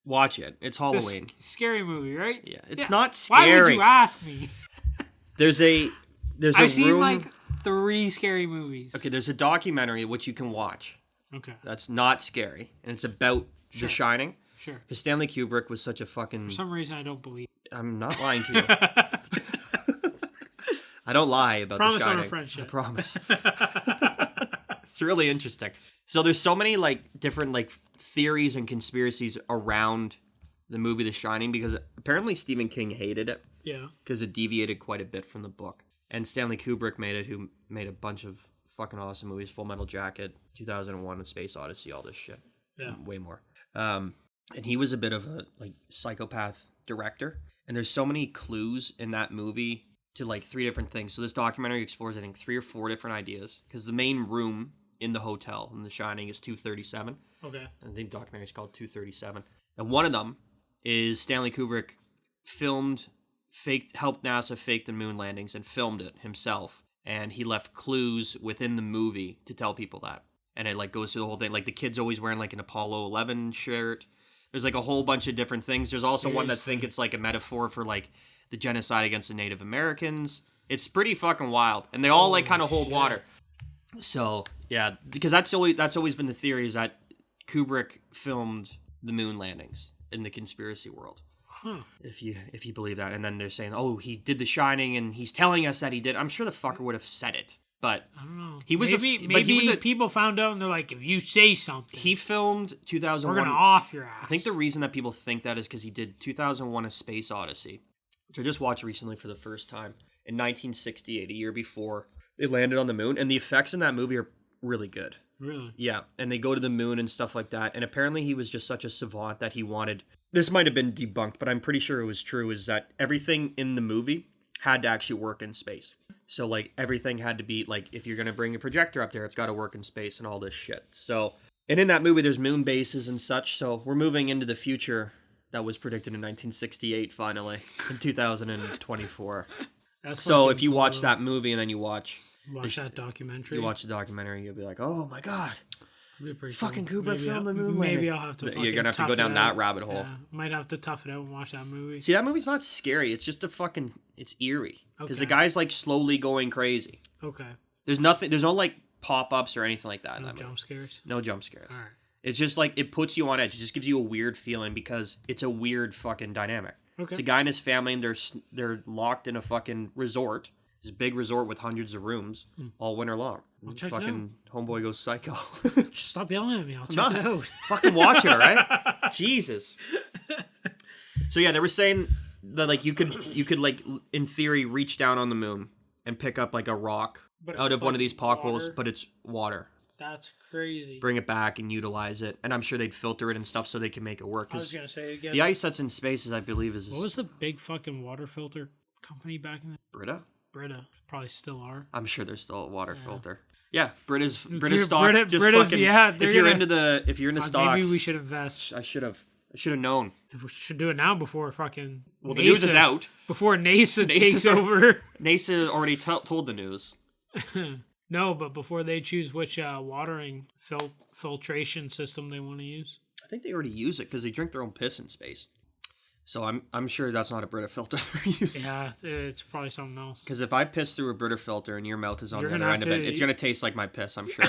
Speaker 2: Watch it. It's
Speaker 1: It's a
Speaker 2: Halloween.
Speaker 1: scary movie, right?
Speaker 2: Yeah. It's not scary.
Speaker 1: Why would you ask me?
Speaker 2: There's a
Speaker 1: I've seen
Speaker 2: room.
Speaker 1: like 3 scary movies.
Speaker 2: Okay, there's a documentary which you can watch.
Speaker 1: Okay.
Speaker 2: That's not scary, and it's about The Shining.
Speaker 1: Sure.
Speaker 2: Because Stanley Kubrick was such a fucking.
Speaker 1: For some reason, I don't believe.
Speaker 2: I'm not lying to you. I don't lie about
Speaker 1: Promise
Speaker 2: The
Speaker 1: on
Speaker 2: Shining.
Speaker 1: a friendship.
Speaker 2: I promise. It's really interesting. So there's so many like different like theories and conspiracies around the movie The Shining because apparently Stephen King hated it
Speaker 1: Yeah.
Speaker 2: because it deviated quite a bit from the book. And Stanley Kubrick made it, who made a bunch of fucking awesome movies: Full Metal Jacket, 2001, and Space Odyssey, all this shit.
Speaker 1: Yeah.
Speaker 2: Way more. And he was a bit of a like psychopath director. And there's so many clues in that movie to like 3 different things. So this documentary explores, I think, 3 or 4 different ideas because the main room in the hotel in The Shining is 237.
Speaker 1: Okay.
Speaker 2: And the documentary is called 237. And one of them is Stanley Kubrick helped NASA fake the moon landings and filmed it himself. And he left clues within the movie to tell people that. And it like goes through the whole thing. Like the kid's always wearing like an Apollo 11 shirt. There's like a whole bunch of different things. There's also one that think it's like a metaphor for like the genocide against the Native Americans. It's pretty fucking wild. And they all like kind of hold water. So yeah, because that's always been the theory is that Kubrick filmed the moon landings in the conspiracy world.
Speaker 1: Huh.
Speaker 2: If you believe that, and then they're saying, "Oh, he did The Shining, and he's telling us that he did." I'm sure the fucker would have said it, but
Speaker 1: I don't know.
Speaker 2: He was
Speaker 1: maybe people found out and they're like, if you say something,
Speaker 2: he filmed
Speaker 1: we're
Speaker 2: 2001.
Speaker 1: gonna off your ass.
Speaker 2: I think the reason that people think that is because he did 2001: A Space Odyssey, which I just watched recently for the first time in 1968, a year before they landed on the moon, and the effects in that movie are really good.
Speaker 1: Really.
Speaker 2: Yeah, and they go to the moon and stuff like that. And apparently he was just such a savant that he wanted... This might have been debunked, but I'm pretty sure it was true, is that everything in the movie had to actually work in space. So, like, everything had to be, like, if you're going to bring a projector up there, it's got to work in space and all this shit. So, and in that movie, there's moon bases and such. So, we're moving into the future that was predicted in 1968, finally, in 2024. So, if you watch that movie and then you watch
Speaker 1: that documentary,
Speaker 2: you watch the documentary, you'll be like, oh my god, fucking
Speaker 1: cool.
Speaker 2: Kubrick filmed the moon
Speaker 1: Maybe
Speaker 2: landing.
Speaker 1: I'll have to.
Speaker 2: You're gonna have to go down that rabbit hole.
Speaker 1: Yeah, might have to tough it out and watch that movie.
Speaker 2: See, that movie's not scary. It's just it's eerie because the
Speaker 1: Okay.
Speaker 2: guy's like slowly going crazy.
Speaker 1: Okay.
Speaker 2: There's no like pop-ups or anything like that. in
Speaker 1: No
Speaker 2: that movie.
Speaker 1: jump scares.
Speaker 2: No jump scares.
Speaker 1: All right.
Speaker 2: It's just like it puts you on edge. It just gives you a weird feeling because it's a weird fucking dynamic.
Speaker 1: Okay.
Speaker 2: It's a guy and his family, and they're locked in a fucking resort. This big resort with hundreds of rooms all winter long.
Speaker 1: I'll check it
Speaker 2: Fucking homeboy goes psycho.
Speaker 1: Just stop yelling at me. I'll check
Speaker 2: not.
Speaker 1: it out.
Speaker 2: Fucking watch it, all right? Jesus. So yeah, they were saying that like you could like in theory reach down on the moon and pick up like a rock
Speaker 1: But
Speaker 2: out
Speaker 1: it's
Speaker 2: of one of
Speaker 1: like
Speaker 2: these potholes,
Speaker 1: water?
Speaker 2: but it's water.
Speaker 1: That's crazy.
Speaker 2: bring it back and utilize it. And I'm sure they'd filter it and stuff so they can make it work.
Speaker 1: I was
Speaker 2: 'Cause
Speaker 1: gonna say again.
Speaker 2: the ice that's in space, I believe, is
Speaker 1: What was the big fucking water filter company back in the
Speaker 2: Brita.
Speaker 1: Brita? Probably still are.
Speaker 2: I'm sure there's still a water filter. Yeah, Brita's
Speaker 1: Dude,
Speaker 2: stock.
Speaker 1: Brita-
Speaker 2: Just
Speaker 1: Brita's-
Speaker 2: fucking,
Speaker 1: yeah,
Speaker 2: if
Speaker 1: they're
Speaker 2: you're
Speaker 1: gonna-
Speaker 2: into
Speaker 1: Fuck,
Speaker 2: stocks,
Speaker 1: maybe we should invest.
Speaker 2: I should have known.
Speaker 1: We should do it now before fucking.
Speaker 2: Well, the news is out.
Speaker 1: Before NASA takes
Speaker 2: NASA's al-
Speaker 1: over.
Speaker 2: NASA already told the news.
Speaker 1: No, but before they choose which watering filtration system they want to use.
Speaker 2: I think they already use it because they drink their own piss in space. So I'm sure that's not a Brita filter they're using.
Speaker 1: Yeah, it's probably something else.
Speaker 2: Because if I piss through a Brita filter and your mouth is on
Speaker 1: You're
Speaker 2: the
Speaker 1: gonna
Speaker 2: other
Speaker 1: have
Speaker 2: end of it,
Speaker 1: to-
Speaker 2: it's gonna taste like my piss. I'm sure.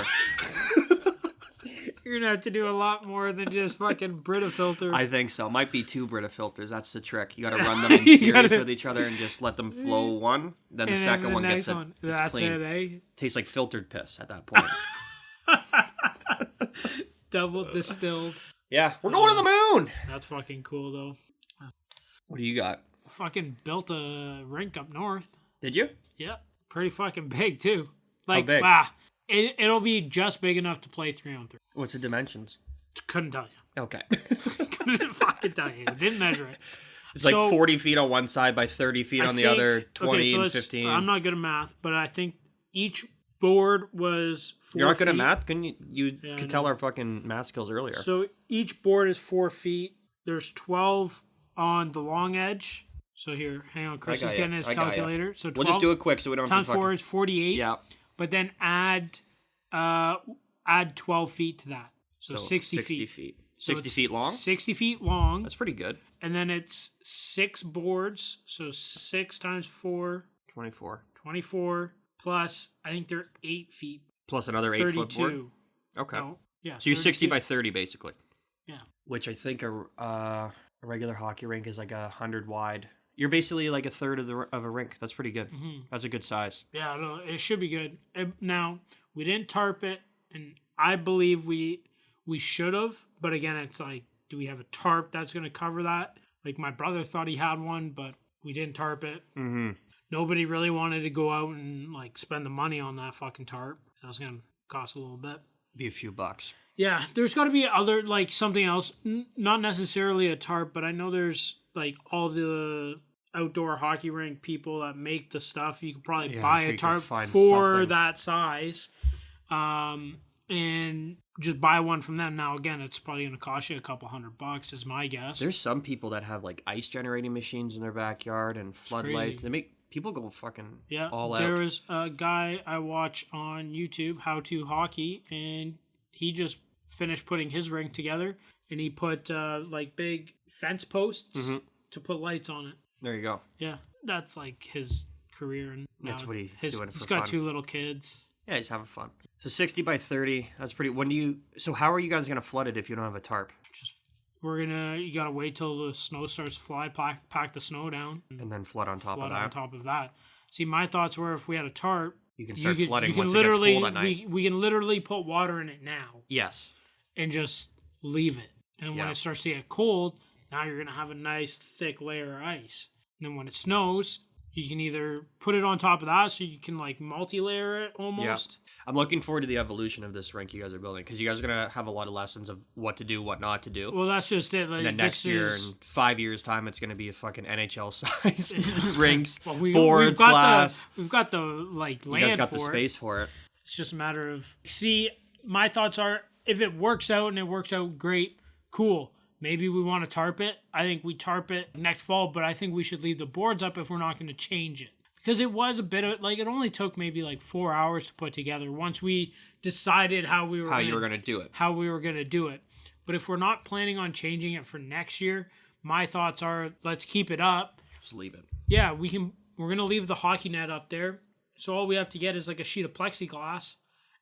Speaker 1: You're gonna have to do a lot more than just fucking Brita filter.
Speaker 2: I think so. Might be 2 Brita filters. That's the trick. You got to run them in
Speaker 1: You
Speaker 2: series
Speaker 1: gotta-
Speaker 2: with each other and just let them flow one. Then the
Speaker 1: And
Speaker 2: second
Speaker 1: then
Speaker 2: one
Speaker 1: the
Speaker 2: gets
Speaker 1: next one.
Speaker 2: it's
Speaker 1: That's
Speaker 2: clean.
Speaker 1: it, eh?
Speaker 2: Tastes like filtered piss at that point.
Speaker 1: Double distilled.
Speaker 2: Yeah, we're going to the moon.
Speaker 1: That's fucking cool though.
Speaker 2: What do you got?
Speaker 1: Fucking built a rink up north.
Speaker 2: Did you?
Speaker 1: Yep. Pretty fucking big too. Like
Speaker 2: big?
Speaker 1: it'll be just big enough to play 3-on-3.
Speaker 2: What's the dimensions?
Speaker 1: Couldn't tell you.
Speaker 2: Okay.
Speaker 1: Couldn't fucking tell you. Didn't measure it.
Speaker 2: It's like
Speaker 1: So-
Speaker 2: 40 feet on one side by 30 feet on the other, 20 and
Speaker 1: let's-
Speaker 2: 15.
Speaker 1: I'm not good at math, but I think each board was 4
Speaker 2: You're not good at
Speaker 1: feet.
Speaker 2: math? Couldn't you? You
Speaker 1: Yeah, I
Speaker 2: could tell
Speaker 1: know.
Speaker 2: our fucking math skills earlier.
Speaker 1: So each board is 4 feet. There's 12 on the long edge. So here, hang on. Chris
Speaker 2: got
Speaker 1: is
Speaker 2: ya.
Speaker 1: getting his
Speaker 2: I got ya.
Speaker 1: calculator. So 12
Speaker 2: we'll just do it quick so we don't have
Speaker 1: times
Speaker 2: to fucking...
Speaker 1: 4 is 48.
Speaker 2: Yeah.
Speaker 1: But then add 12 feet to that. So 60 feet. So
Speaker 2: 60
Speaker 1: it's
Speaker 2: feet long?
Speaker 1: 60 feet long.
Speaker 2: That's pretty good.
Speaker 1: And then it's 6 boards. So 6 times 4,
Speaker 2: 24.
Speaker 1: 24. Plus, I think they're 8 feet.
Speaker 2: Plus another 8-foot board?
Speaker 1: 32.
Speaker 2: Okay.
Speaker 1: No, yeah.
Speaker 2: So you're 60
Speaker 1: 32.
Speaker 2: by 30, basically.
Speaker 1: Yeah.
Speaker 2: Which I think a regular hockey rink is like 100 wide. You're basically like a third of a rink. That's pretty good.
Speaker 1: Mhm.
Speaker 2: That's a good size.
Speaker 1: Yeah, no, it should be good. Now, we didn't tarp it, and I believe we should have. But again, it's like, do we have a tarp that's going to cover that? Like, my brother thought he had one, but we didn't tarp it.
Speaker 2: Mm-hmm.
Speaker 1: Nobody really wanted to go out and, like, spend the money on that fucking tarp. That was going to cost a little bit.
Speaker 2: Be a few bucks.
Speaker 1: Yeah, there's got to be other, like, something else. Not necessarily a tarp, but I know there's, like, all the outdoor hockey rink people that make the stuff. You could probably
Speaker 2: Yeah, I'm
Speaker 1: buy
Speaker 2: sure
Speaker 1: a
Speaker 2: you can
Speaker 1: tarp
Speaker 2: find
Speaker 1: for
Speaker 2: something.
Speaker 1: that size, and just buy one from them. Now, again, it's probably going to cost you a couple $100, is my guess.
Speaker 2: There's some people that have like ice generating machines in their backyard and floodlights.
Speaker 1: crazy.
Speaker 2: They make people go fucking
Speaker 1: Yeah,
Speaker 2: all
Speaker 1: there
Speaker 2: out.
Speaker 1: was a guy I watch on YouTube, How to Hockey, and he just finished putting his rink together, and he put like big fence posts
Speaker 2: Mhm.
Speaker 1: to put lights on it.
Speaker 2: There you go.
Speaker 1: Yeah, that's like his career, and
Speaker 2: That's
Speaker 1: now
Speaker 2: what he's doing
Speaker 1: He's
Speaker 2: for
Speaker 1: got
Speaker 2: fun.
Speaker 1: 2 little kids.
Speaker 2: Yeah, he's having fun. So 60 by 30. That's pretty. When do you? So how are you guys gonna flood it if you don't have a tarp?
Speaker 1: You gotta wait till the snow starts to fly, pack the snow down, and
Speaker 2: And then flood on top
Speaker 1: flood
Speaker 2: of that.
Speaker 1: on top of that. See, my thoughts were if we had a tarp,
Speaker 2: You can start flooding
Speaker 1: you can
Speaker 2: once it gets
Speaker 1: literally
Speaker 2: cold at night.
Speaker 1: we can literally put water in it now
Speaker 2: Yes.
Speaker 1: and just leave it. And when
Speaker 2: Yeah.
Speaker 1: it starts to get cold, now you're gonna have a nice thick layer of ice. And then when it snows, you can either put it on top of that so you can like multi-layer it almost.
Speaker 2: I'm looking forward to the evolution of this rink you guys are building because you guys are gonna have a lot of lessons of what to do, what not to do.
Speaker 1: Well, that's just it. Like,
Speaker 2: And then next
Speaker 1: this
Speaker 2: year,
Speaker 1: is-
Speaker 2: in 5 years' time, it's gonna be a fucking NHL size rinks,
Speaker 1: well,
Speaker 2: boards, glass.
Speaker 1: we've got the like
Speaker 2: You
Speaker 1: land
Speaker 2: guys got
Speaker 1: for
Speaker 2: the
Speaker 1: it.
Speaker 2: space for it.
Speaker 1: It's just a matter of my thoughts are if it works out and it works out great, cool. Maybe we want to tarp it. I think we tarp it next fall, but I think we should leave the boards up if we're not going to change it. Because it was a bit of like it only took maybe like 4 hours to put together once we decided how
Speaker 2: You were gonna do it.
Speaker 1: But if we're not planning on changing it for next year, my thoughts are let's keep it up.
Speaker 2: Just leave it.
Speaker 1: Yeah, we're gonna leave the hockey net up there. So all we have to get is like a sheet of plexiglass.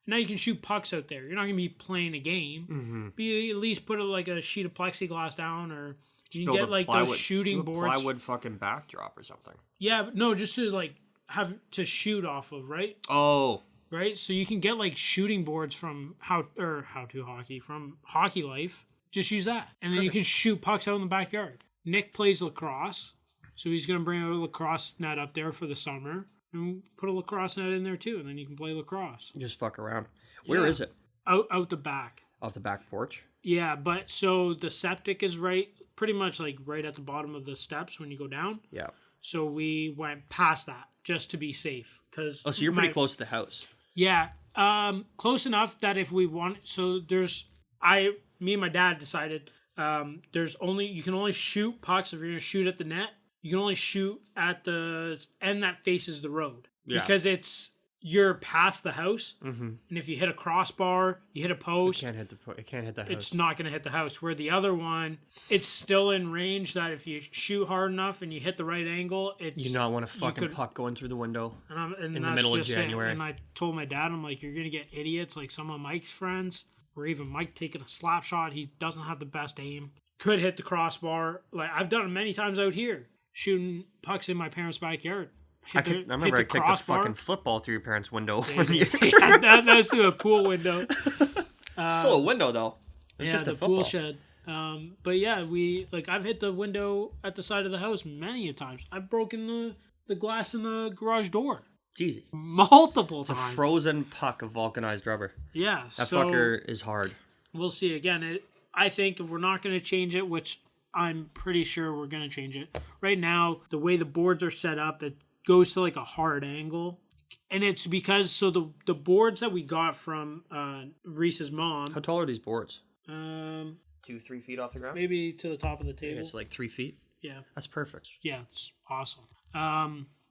Speaker 1: Now you can shoot pucks out there. You're not gonna be playing a game.
Speaker 2: Mm-hmm.
Speaker 1: But you at least put like a sheet of plexiglass down, or you can
Speaker 2: Build
Speaker 1: get
Speaker 2: a
Speaker 1: like
Speaker 2: plywood-
Speaker 1: those shooting
Speaker 2: do a
Speaker 1: boards.
Speaker 2: plywood fucking backdrop or something.
Speaker 1: Yeah, but no, just to like have to shoot off of, right?
Speaker 2: Oh,
Speaker 1: Right. So you can get like shooting boards from how to hockey from Hockey Life. Just use that, and then you can shoot pucks out in the backyard. Nick plays lacrosse, so he's gonna bring a lacrosse net up there for the summer, and put a lacrosse net in there too, and then you can play lacrosse.
Speaker 2: just fuck around. Where
Speaker 1: Yeah.
Speaker 2: is it?
Speaker 1: out the back.
Speaker 2: Off the back porch.
Speaker 1: Yeah, but so the septic is right, pretty much like right at the bottom of the steps when you go down.
Speaker 2: Yeah.
Speaker 1: So we went past that just to be safe. Cause
Speaker 2: Oh, so you're pretty close to the house.
Speaker 1: Yeah, close enough that if we want, so me and my dad decided, you can only shoot pucks if you're gonna shoot at the net. You can only shoot at the end that faces the road because you're past the house, and if you hit a crossbar, you hit a post.
Speaker 2: It can't hit the house.
Speaker 1: It's not gonna hit the house. Where the other one, it's still in range that if you shoot hard enough and you hit the right angle,
Speaker 2: you not want a fucking puck going through the window
Speaker 1: in
Speaker 2: the middle of January.
Speaker 1: And I told my dad, I'm like, you're gonna get idiots like some of Mike's friends, or even Mike taking a slap shot. He doesn't have the best aim. Could hit the crossbar. Like I've done it many times out here, shooting pucks in my parents' backyard.
Speaker 2: I remember I kicked a fucking football through your parents' window.
Speaker 1: Yeah, that was through a pool window.
Speaker 2: Still a window though. It's just a football
Speaker 1: pool shed. But yeah, I've hit the window at the side of the house many a times. I've broken the glass in the garage door.
Speaker 2: Jeez.
Speaker 1: Multiple times.
Speaker 2: It's a frozen puck of vulcanized rubber.
Speaker 1: Yeah.
Speaker 2: That fucker is hard.
Speaker 1: We'll see. Again, I think if we're not going to change it, which I'm pretty sure we're going to change it. Right now, the way the boards are set up, it goes to like a hard angle. And it's because, the boards that we got from Reese's mom.
Speaker 2: How tall are these boards?
Speaker 1: 2-3
Speaker 2: feet off the ground?
Speaker 1: Maybe to the top of the table.
Speaker 2: It's like 3 feet?
Speaker 1: Yeah.
Speaker 2: That's perfect.
Speaker 1: Yeah, it's awesome.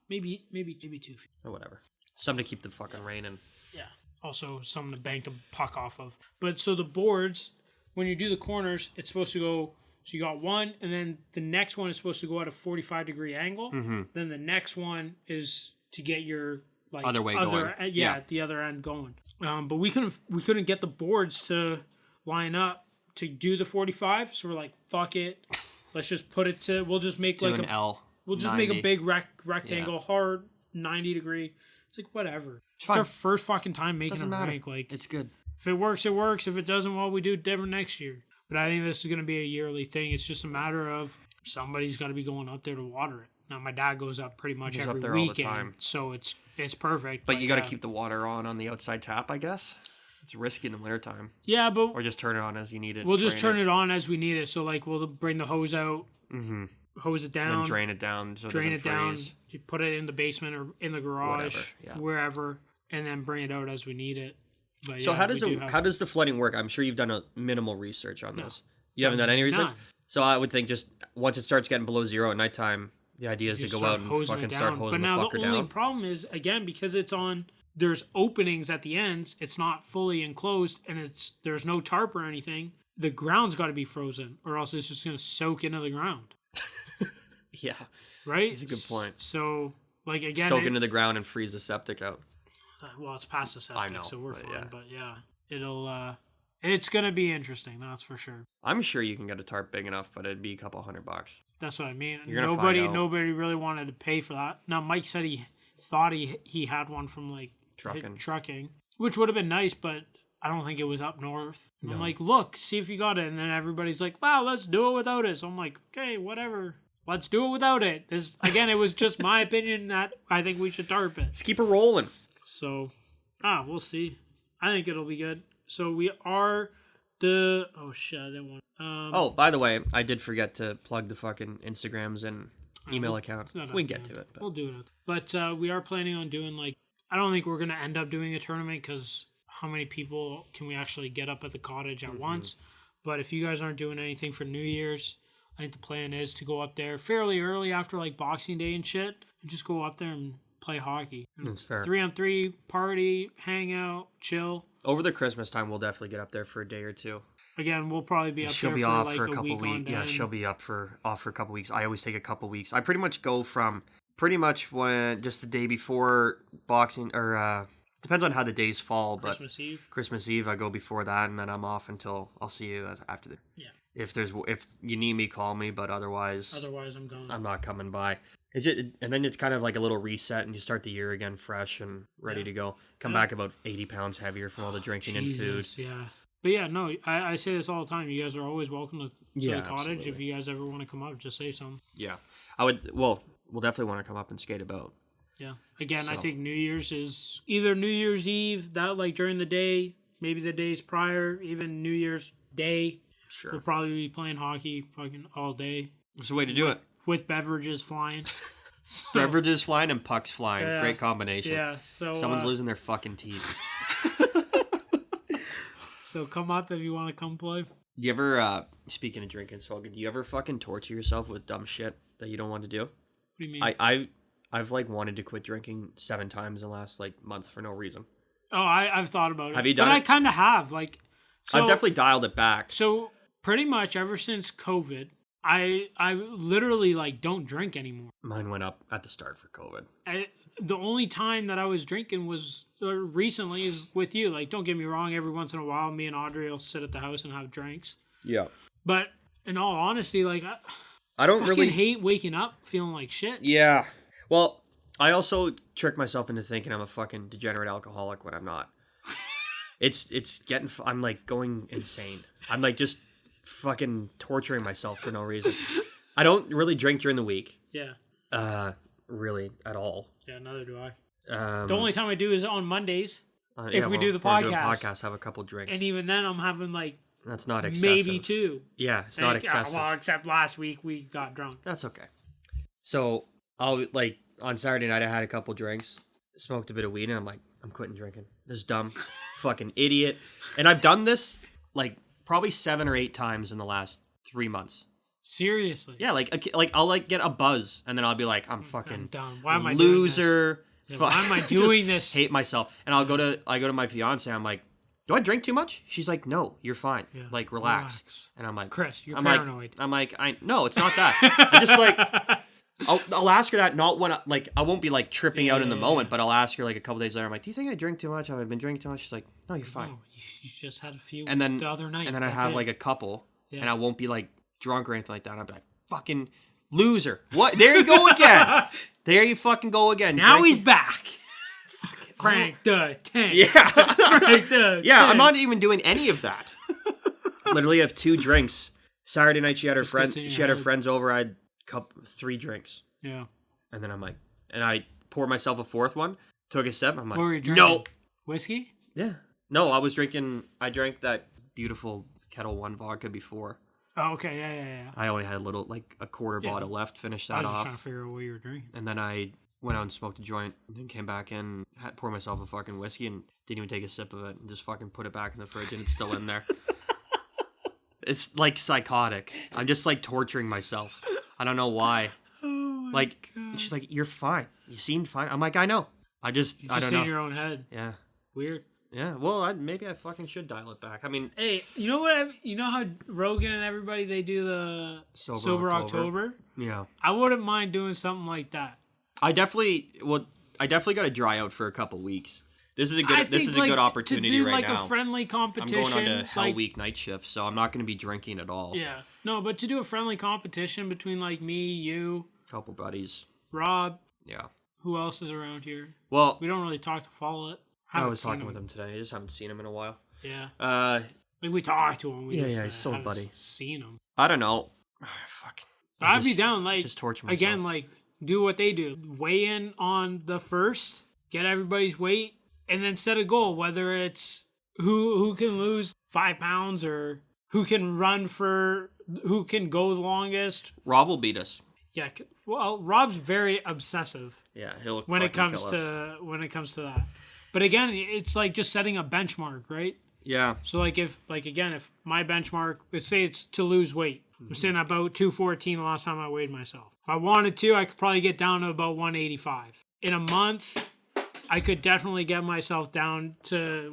Speaker 1: Maybe 2 feet.
Speaker 2: Or whatever. Something to keep the fucking rain in.
Speaker 1: Yeah. Also, something to bank the puck off of. But so the boards, when you do the corners, it's supposed to go. So you got one, and then the next one is supposed to go at a 45-degree angle. Mm-hmm. Then the next one is to get your
Speaker 2: other way going.
Speaker 1: Yeah, the other end going. But we couldn't get the boards to line up to do the 45. So we're like, fuck it, let's just put it to. We'll just make like
Speaker 2: an L.
Speaker 1: We'll just 90. Make a big rectangle, hard 90-degree. It's like whatever. It's our first fucking time making a rink. Like
Speaker 2: it's good.
Speaker 1: If it works, it works. If it doesn't, well, we do it different next year. But I think this is going to be a yearly thing. It's just a matter of somebody's got to be going up there to water it. Now, my dad goes up pretty much every weekend, all the time. So it's perfect.
Speaker 2: But you got to keep the water on the outside tap, I guess. It's risky in the wintertime.
Speaker 1: Yeah, but...
Speaker 2: Or just turn it on as you need it.
Speaker 1: We'll just turn it on as we need it. So, we'll bring the hose out, hose it down.
Speaker 2: And drain it down so
Speaker 1: drain
Speaker 2: it doesn't freeze.
Speaker 1: Down. You put it in the basement or in the garage, wherever, and then bring it out as we need it. But
Speaker 2: so how does the flooding work? I'm sure you've done a minimal research on this. You haven't done any research?
Speaker 1: None.
Speaker 2: So I would think just once it starts getting below zero at nighttime, the idea is to go out and fucking start hosing the fucker down. But now the only
Speaker 1: problem is, again, because there's openings at the ends, it's not fully enclosed, and there's no tarp or anything, the ground's got to be frozen, or else it's just going to soak into the ground.
Speaker 2: Yeah.
Speaker 1: Right?
Speaker 2: That's a good point.
Speaker 1: So, again...
Speaker 2: Soak into the ground and freeze the septic out.
Speaker 1: Well, it's past the septic,
Speaker 2: I know,
Speaker 1: so we're fine. Yeah. But yeah, it's going to be interesting, that's for sure.
Speaker 2: I'm sure you can get a tarp big enough, but it'd be a couple $100.
Speaker 1: That's what I mean.
Speaker 2: You're gonna find out.
Speaker 1: Nobody really wanted to pay for that. Now, Mike said he thought he had one from trucking, which would have been nice, but I don't think it was up north. No. I'm like, look, see if you got it. And then everybody's like, wow, let's do it without it. So I'm like, okay, whatever. Let's do it without it. Again, it was just my opinion that I think we should tarp it.
Speaker 2: Let's keep it rolling.
Speaker 1: So, we'll see. I think it'll be good. So we are oh shit, I didn't want.
Speaker 2: By the way, I did forget to plug the fucking Instagrams and email account. We can get to it. But.
Speaker 1: We'll do it. But we are planning on doing I don't think we're gonna end up doing a tournament because how many people can we actually get up at the cottage at once? But if you guys aren't doing anything for New Year's, I think the plan is to go up there fairly early after Boxing Day and shit, and just go up there and play hockey.
Speaker 2: That's fair.
Speaker 1: 3-on-3 party, hang out, chill.
Speaker 2: Over the Christmas time, we'll definitely get up there for a day or two.
Speaker 1: Again, we'll probably be up
Speaker 2: she'll
Speaker 1: there
Speaker 2: be
Speaker 1: for
Speaker 2: off for a couple
Speaker 1: week
Speaker 2: weeks. Yeah, she'll be off for a couple weeks. I always take a couple weeks. I pretty much go from when just the day before Boxing or depends on how the days fall. Christmas Eve, I go before that, and then I'm off until I'll see you after the. Yeah. If you need me, call me. But otherwise,
Speaker 1: I'm gone.
Speaker 2: I'm not coming by. It's just, and then it's kind of like a little reset, and you start the year again fresh and ready to go. Come back about 80 pounds heavier from all the drinking and food.
Speaker 1: Yeah. But yeah, no, I say this all the time. You guys are always welcome to the cottage. Absolutely. If you guys ever want to come up, just say something.
Speaker 2: Yeah. I would. Well, we'll definitely want to come up and skate about.
Speaker 1: Yeah. Again, I think New Year's is either New Year's Eve, that during the day, maybe the days prior, even New Year's Day.
Speaker 2: Sure.
Speaker 1: We'll probably be playing hockey fucking all day
Speaker 2: There's a way to do it.
Speaker 1: with beverages flying. So,
Speaker 2: Beverages flying and pucks flying.
Speaker 1: Yeah.
Speaker 2: Great combination.
Speaker 1: yeah, so
Speaker 2: Someone's losing their fucking teeth.
Speaker 1: So come up if you want to come play.
Speaker 2: Do you ever, speaking of drinking, Swelga, do you ever fucking torture yourself with dumb shit that you don't want to do?
Speaker 1: What do you mean?
Speaker 2: I've like wanted to quit drinking 7 times in the last like month for no reason.
Speaker 1: I've thought about it.
Speaker 2: Have you done
Speaker 1: but
Speaker 2: it?
Speaker 1: I kind of have. Like, so,
Speaker 2: I've definitely dialed it back.
Speaker 1: So pretty much ever since COVID, I literally like don't drink anymore.
Speaker 2: Mine went up at the start for COVID.
Speaker 1: The only time that I was drinking was recently is with you. Like, don't get me wrong. Every once in a while, me and Audrey will sit at the house and have drinks.
Speaker 2: Yeah.
Speaker 1: But in all honesty, like,
Speaker 2: I don't
Speaker 1: fucking
Speaker 2: really
Speaker 1: hate waking up feeling like shit.
Speaker 2: Yeah. Well, I trick myself into thinking I'm a fucking degenerate alcoholic when I'm not. It's getting I'm like going insane. I'm like just fucking torturing myself for no reason. I don't really drink during the week.
Speaker 1: Yeah.
Speaker 2: Really at all.
Speaker 1: Yeah, neither do I.
Speaker 2: The
Speaker 1: The only time I do is on Mondays. If we do the
Speaker 2: we're doing
Speaker 1: podcast.
Speaker 2: have a couple drinks.
Speaker 1: And even then, I'm having like
Speaker 2: That's not excessive.
Speaker 1: maybe 2.
Speaker 2: Yeah, it's not
Speaker 1: Like,
Speaker 2: excessive.
Speaker 1: Well, except last week we got drunk.
Speaker 2: That's okay. So I'll like on Saturday night I had a couple drinks, smoked a bit of weed, and I'm like, I'm quitting drinking. This is dumb, fucking idiot. And I've done this like probably 7 or 8 times in the last 3 months.
Speaker 1: Seriously.
Speaker 2: Yeah, like I'll like get a buzz, and then I'll be like, I'm fucking
Speaker 1: I'm done. Why am I
Speaker 2: loser.
Speaker 1: doing this? Yeah, why am I doing
Speaker 2: Just
Speaker 1: this?
Speaker 2: Hate myself. And I go to my fiance. I'm like, do I drink too much? She's like, no, you're fine.
Speaker 1: Yeah,
Speaker 2: Like relax. And I'm like,
Speaker 1: Chris, you're
Speaker 2: I'm
Speaker 1: paranoid.
Speaker 2: Like, no, it's not that. I just like. I'll ask her that not when I won't be like tripping out in the moment, but I'll ask her like a couple days later. I'm like, do you think I drink too much? Have I been drinking too much? She's like, no, you're fine.
Speaker 1: No, you just had a few
Speaker 2: And then
Speaker 1: the other night.
Speaker 2: and then I
Speaker 1: That's
Speaker 2: have
Speaker 1: it.
Speaker 2: like a couple,
Speaker 1: Yeah.
Speaker 2: and I won't be like drunk or anything like that. I'll be like, fucking loser. What? There you go again. There you fucking go again.
Speaker 1: Now
Speaker 2: Drinking-
Speaker 1: he's back. Frank the Tank.
Speaker 2: Yeah.
Speaker 1: Frank the
Speaker 2: Yeah, I'm
Speaker 1: Tank.
Speaker 2: not even doing any of that. Literally have 2 drinks. Saturday night she had her
Speaker 1: Just
Speaker 2: friends
Speaker 1: gets in your
Speaker 2: she had her
Speaker 1: head.
Speaker 2: friends over. I had 3 drinks.
Speaker 1: Yeah.
Speaker 2: And then I'm like, and I poured myself a 4th one, took a sip. I'm like,
Speaker 1: What were you drinking?
Speaker 2: no.
Speaker 1: Whiskey?
Speaker 2: Yeah. No, I drank that beautiful Kettle One vodka before.
Speaker 1: Oh, okay. Yeah.
Speaker 2: I only had a quarter
Speaker 1: Yeah.
Speaker 2: bottle left, finished
Speaker 1: I
Speaker 2: that
Speaker 1: was just trying
Speaker 2: off.
Speaker 1: to figure out what you were drinking.
Speaker 2: And then I went out and smoked a joint, and then came back in, poured myself a fucking whiskey, and didn't even take a sip of it, and just fucking put it back in the fridge, and it's still in there. It's like psychotic. I'm just like torturing myself. I don't know why.
Speaker 1: Oh my
Speaker 2: Like,
Speaker 1: God.
Speaker 2: she's like, you're fine. You seemed fine. I'm like, I know. I
Speaker 1: You're
Speaker 2: don't
Speaker 1: just
Speaker 2: know.
Speaker 1: in your own head.
Speaker 2: Yeah.
Speaker 1: Weird.
Speaker 2: Yeah. Well, maybe I fucking should dial it back. I mean,
Speaker 1: Hey, you know what? You know how Rogan and everybody, they do the
Speaker 2: Sober
Speaker 1: October?
Speaker 2: yeah.
Speaker 1: I wouldn't mind doing something like that.
Speaker 2: I definitely got to dry out for a couple weeks. This is a
Speaker 1: I
Speaker 2: good. This
Speaker 1: think,
Speaker 2: is a
Speaker 1: like,
Speaker 2: good opportunity
Speaker 1: to do
Speaker 2: right
Speaker 1: like
Speaker 2: now.
Speaker 1: a friendly
Speaker 2: I'm
Speaker 1: competition.
Speaker 2: going on to Hell
Speaker 1: like,
Speaker 2: Week night shift, so I'm not going to be drinking at all.
Speaker 1: Yeah. No, but to do a friendly competition between like me, you,
Speaker 2: Couple buddies.
Speaker 1: Rob,
Speaker 2: Yeah.
Speaker 1: who else is around here?
Speaker 2: Well,
Speaker 1: We don't really talk to Follett.
Speaker 2: I was talking with him today. I just haven't seen him in a while.
Speaker 1: Yeah.
Speaker 2: Like
Speaker 1: we talked to him. We
Speaker 2: Yeah,
Speaker 1: just,
Speaker 2: yeah, he's still a
Speaker 1: haven't
Speaker 2: buddy.
Speaker 1: Seen him.
Speaker 2: I don't know. Fucking.
Speaker 1: I'd be down. Like
Speaker 2: just torture myself.
Speaker 1: again, like do what they do. Weigh in on the first, get everybody's weight, and then set a goal. Whether it's who can lose 5 pounds or who can who can go the longest.
Speaker 2: Rob will beat us.
Speaker 1: Yeah. Well, Rob's very obsessive
Speaker 2: Yeah, he'll
Speaker 1: when it
Speaker 2: fucking
Speaker 1: comes
Speaker 2: kill us.
Speaker 1: to that. But again, it's like just setting a benchmark, right?
Speaker 2: Yeah.
Speaker 1: So like if my benchmark, let's say it's to lose weight. I'm sitting at about 214 the last time I weighed myself. If I wanted to, I could probably get down to about 185. In a month, I could definitely get myself down to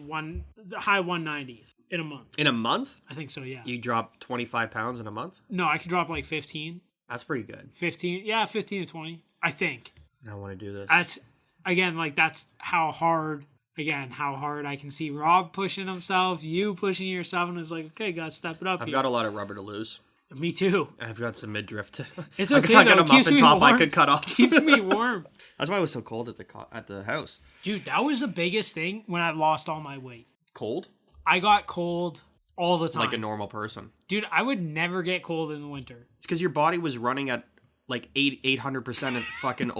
Speaker 1: the high 190s in a month.
Speaker 2: In a month,
Speaker 1: I think so, yeah.
Speaker 2: you drop 25 pounds in a month.
Speaker 1: No, I could drop like 15.
Speaker 2: That's pretty good.
Speaker 1: 15 to 20, I think.
Speaker 2: I want to do this.
Speaker 1: That's, again, like that's how hard I can see Rob pushing himself, you pushing yourself, and it's like, okay, gotta step it up.
Speaker 2: I've got a lot of rubber to lose.
Speaker 1: Me too.
Speaker 2: I've got some midriff to.
Speaker 1: It's
Speaker 2: I
Speaker 1: okay
Speaker 2: got
Speaker 1: though.
Speaker 2: a
Speaker 1: It keeps
Speaker 2: muffin
Speaker 1: me
Speaker 2: top I
Speaker 1: warm.
Speaker 2: could cut off.
Speaker 1: Keeps me warm.
Speaker 2: That's why it was so cold at the house.
Speaker 1: Dude, that was the biggest thing when I lost all my weight.
Speaker 2: Cold?
Speaker 1: I got cold all the time.
Speaker 2: Like a normal person.
Speaker 1: Dude, I would never get cold in the winter.
Speaker 2: It's because your body was running at like 800% of fucking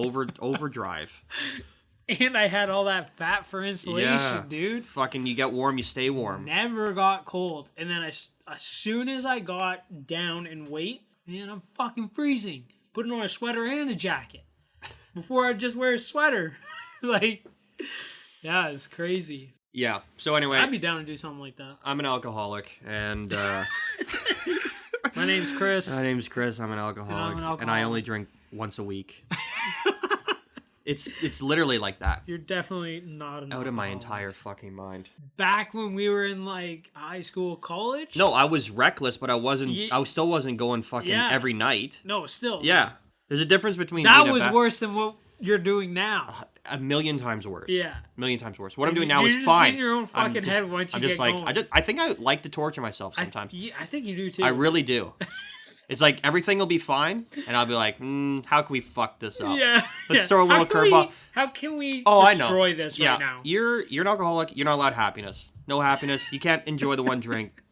Speaker 2: overdrive.
Speaker 1: And I had all that fat for insulation,
Speaker 2: Yeah.
Speaker 1: dude.
Speaker 2: Fucking, you get warm, you stay warm.
Speaker 1: Never got cold. And then as soon as I got down in weight, man, I'm fucking freezing. Putting on a sweater and a jacket. Before I just wear a sweater. Like, yeah, it's crazy.
Speaker 2: Yeah. So anyway,
Speaker 1: I'd be down to do something like that.
Speaker 2: I'm an alcoholic, and
Speaker 1: My name's Chris.
Speaker 2: my name's Chris. I'm an alcoholic, and I
Speaker 1: alcoholic.
Speaker 2: only drink once a week. It's literally like that.
Speaker 1: You're definitely not an
Speaker 2: Out of my
Speaker 1: alcoholic.
Speaker 2: entire fucking mind.
Speaker 1: Back when we were in like high school, college.
Speaker 2: No, I was reckless, but I wasn't.
Speaker 1: Ye-
Speaker 2: I still wasn't going fucking
Speaker 1: Yeah.
Speaker 2: every night.
Speaker 1: No, still.
Speaker 2: Yeah, there's a difference between
Speaker 1: That
Speaker 2: being
Speaker 1: was
Speaker 2: a
Speaker 1: worse than what you're doing now.
Speaker 2: a million times worse.
Speaker 1: Yeah.
Speaker 2: A million times worse. What I'm doing now
Speaker 1: You're
Speaker 2: is
Speaker 1: just
Speaker 2: fine.
Speaker 1: in your own
Speaker 2: I'm
Speaker 1: fucking
Speaker 2: just-
Speaker 1: head once you
Speaker 2: I'm just
Speaker 1: get
Speaker 2: like
Speaker 1: going.
Speaker 2: I think I like to torture myself sometimes.
Speaker 1: I think you do too.
Speaker 2: I really do. It's like everything will be fine, and I'll be like, how can we fuck this up?
Speaker 1: Yeah.
Speaker 2: Let's
Speaker 1: yeah.
Speaker 2: throw a little curveball.
Speaker 1: How can we
Speaker 2: Oh, I know.
Speaker 1: destroy this
Speaker 2: Yeah,
Speaker 1: right now?
Speaker 2: you're an alcoholic. You're not allowed happiness. No happiness. You can't enjoy the one drink.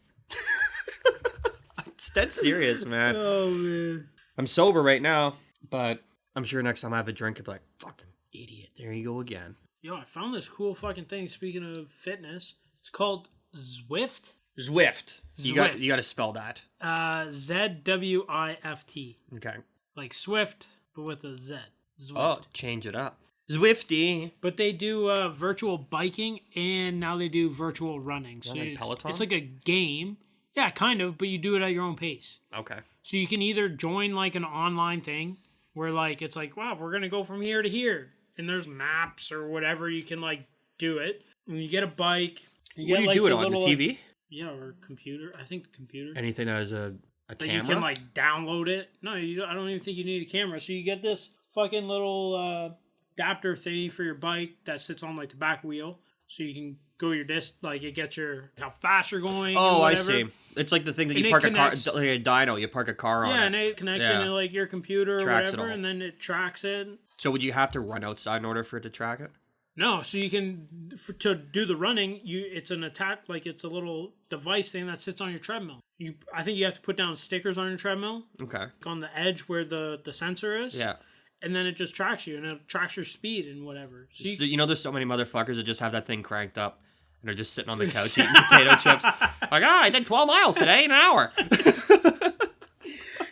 Speaker 2: It's dead serious, man.
Speaker 1: Oh man.
Speaker 2: I'm sober right now, but I'm sure next time I have a drink, I'll be like, fucking idiot. There you go again.
Speaker 1: Yo, I found this cool fucking thing. Speaking of fitness, it's called Zwift.
Speaker 2: Zwift. You got
Speaker 1: Zwift.
Speaker 2: to spell that.
Speaker 1: ZWIFT.
Speaker 2: Okay.
Speaker 1: Like Swift, but with a Z. Zwift.
Speaker 2: Oh, change it up. Zwifty.
Speaker 1: But they do virtual biking and now they do virtual running. So
Speaker 2: like
Speaker 1: it's,
Speaker 2: Peloton?
Speaker 1: it's like a game. Yeah, kind of, but you do it at your own pace.
Speaker 2: Okay.
Speaker 1: So you can either join like an online thing where like it's like, wow, we're gonna go from here to here. And there's maps or whatever, you can like do it. And you get a bike. You
Speaker 2: What
Speaker 1: get,
Speaker 2: do you
Speaker 1: like,
Speaker 2: do it
Speaker 1: the
Speaker 2: on? The
Speaker 1: little,
Speaker 2: TV?
Speaker 1: Yeah, or computer. I think computer.
Speaker 2: Anything that is a
Speaker 1: That
Speaker 2: camera?
Speaker 1: you can like download it. No, I don't even think you need a camera. So you get this fucking little adapter thingy for your bike that sits on like the back wheel, so you can go your like it gets your how fast you're going.
Speaker 2: Oh,
Speaker 1: and
Speaker 2: I
Speaker 1: whatever.
Speaker 2: see. It's like the thing that
Speaker 1: And
Speaker 2: you
Speaker 1: it
Speaker 2: park a
Speaker 1: connects-
Speaker 2: car, like a dyno. You park a car on
Speaker 1: Yeah,
Speaker 2: it.
Speaker 1: and it connects
Speaker 2: Yeah.
Speaker 1: into like your computer or
Speaker 2: Tracks it
Speaker 1: whatever,
Speaker 2: all.
Speaker 1: and then it tracks it.
Speaker 2: So would you have to run outside in order for it to track it?
Speaker 1: No, so you can to do the running. It's an like it's a little device thing that sits on your treadmill. I think you have to put down stickers on your treadmill
Speaker 2: Okay.
Speaker 1: on the edge where the sensor is.
Speaker 2: Yeah.
Speaker 1: And then it just tracks you and it tracks your speed and whatever. So
Speaker 2: So, you know, there's so many motherfuckers that just have that thing cranked up and they're just sitting on the couch eating potato chips. Like, I did 12 miles today in an hour.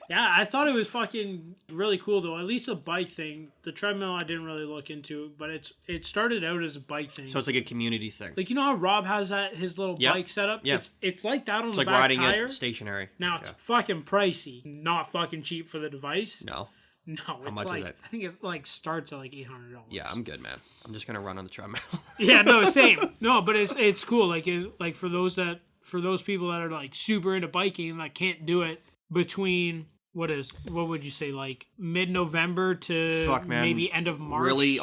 Speaker 1: Yeah, I thought it was fucking really cool though. At least a bike thing. The treadmill I didn't really look into, but it started out as a bike thing.
Speaker 2: So it's like a community thing.
Speaker 1: Like you know how Rob has that his little
Speaker 2: Yep.
Speaker 1: bike setup?
Speaker 2: Yeah.
Speaker 1: It's like that on
Speaker 2: It's
Speaker 1: the
Speaker 2: like
Speaker 1: back
Speaker 2: riding
Speaker 1: tire.
Speaker 2: it stationary.
Speaker 1: Now it's
Speaker 2: Yeah.
Speaker 1: fucking pricey. Not fucking cheap for the device.
Speaker 2: No.
Speaker 1: No, it's
Speaker 2: much is
Speaker 1: like
Speaker 2: it?
Speaker 1: I think it like starts at like $800.
Speaker 2: Yeah, I'm good, man. I'm just gonna run on the treadmill.
Speaker 1: Yeah, no, same. No, but it's cool. Like like for those people that are like super into biking and that can't do it between what would you say, like mid-November to
Speaker 2: Fuck, man.
Speaker 1: maybe end of March?
Speaker 2: Really,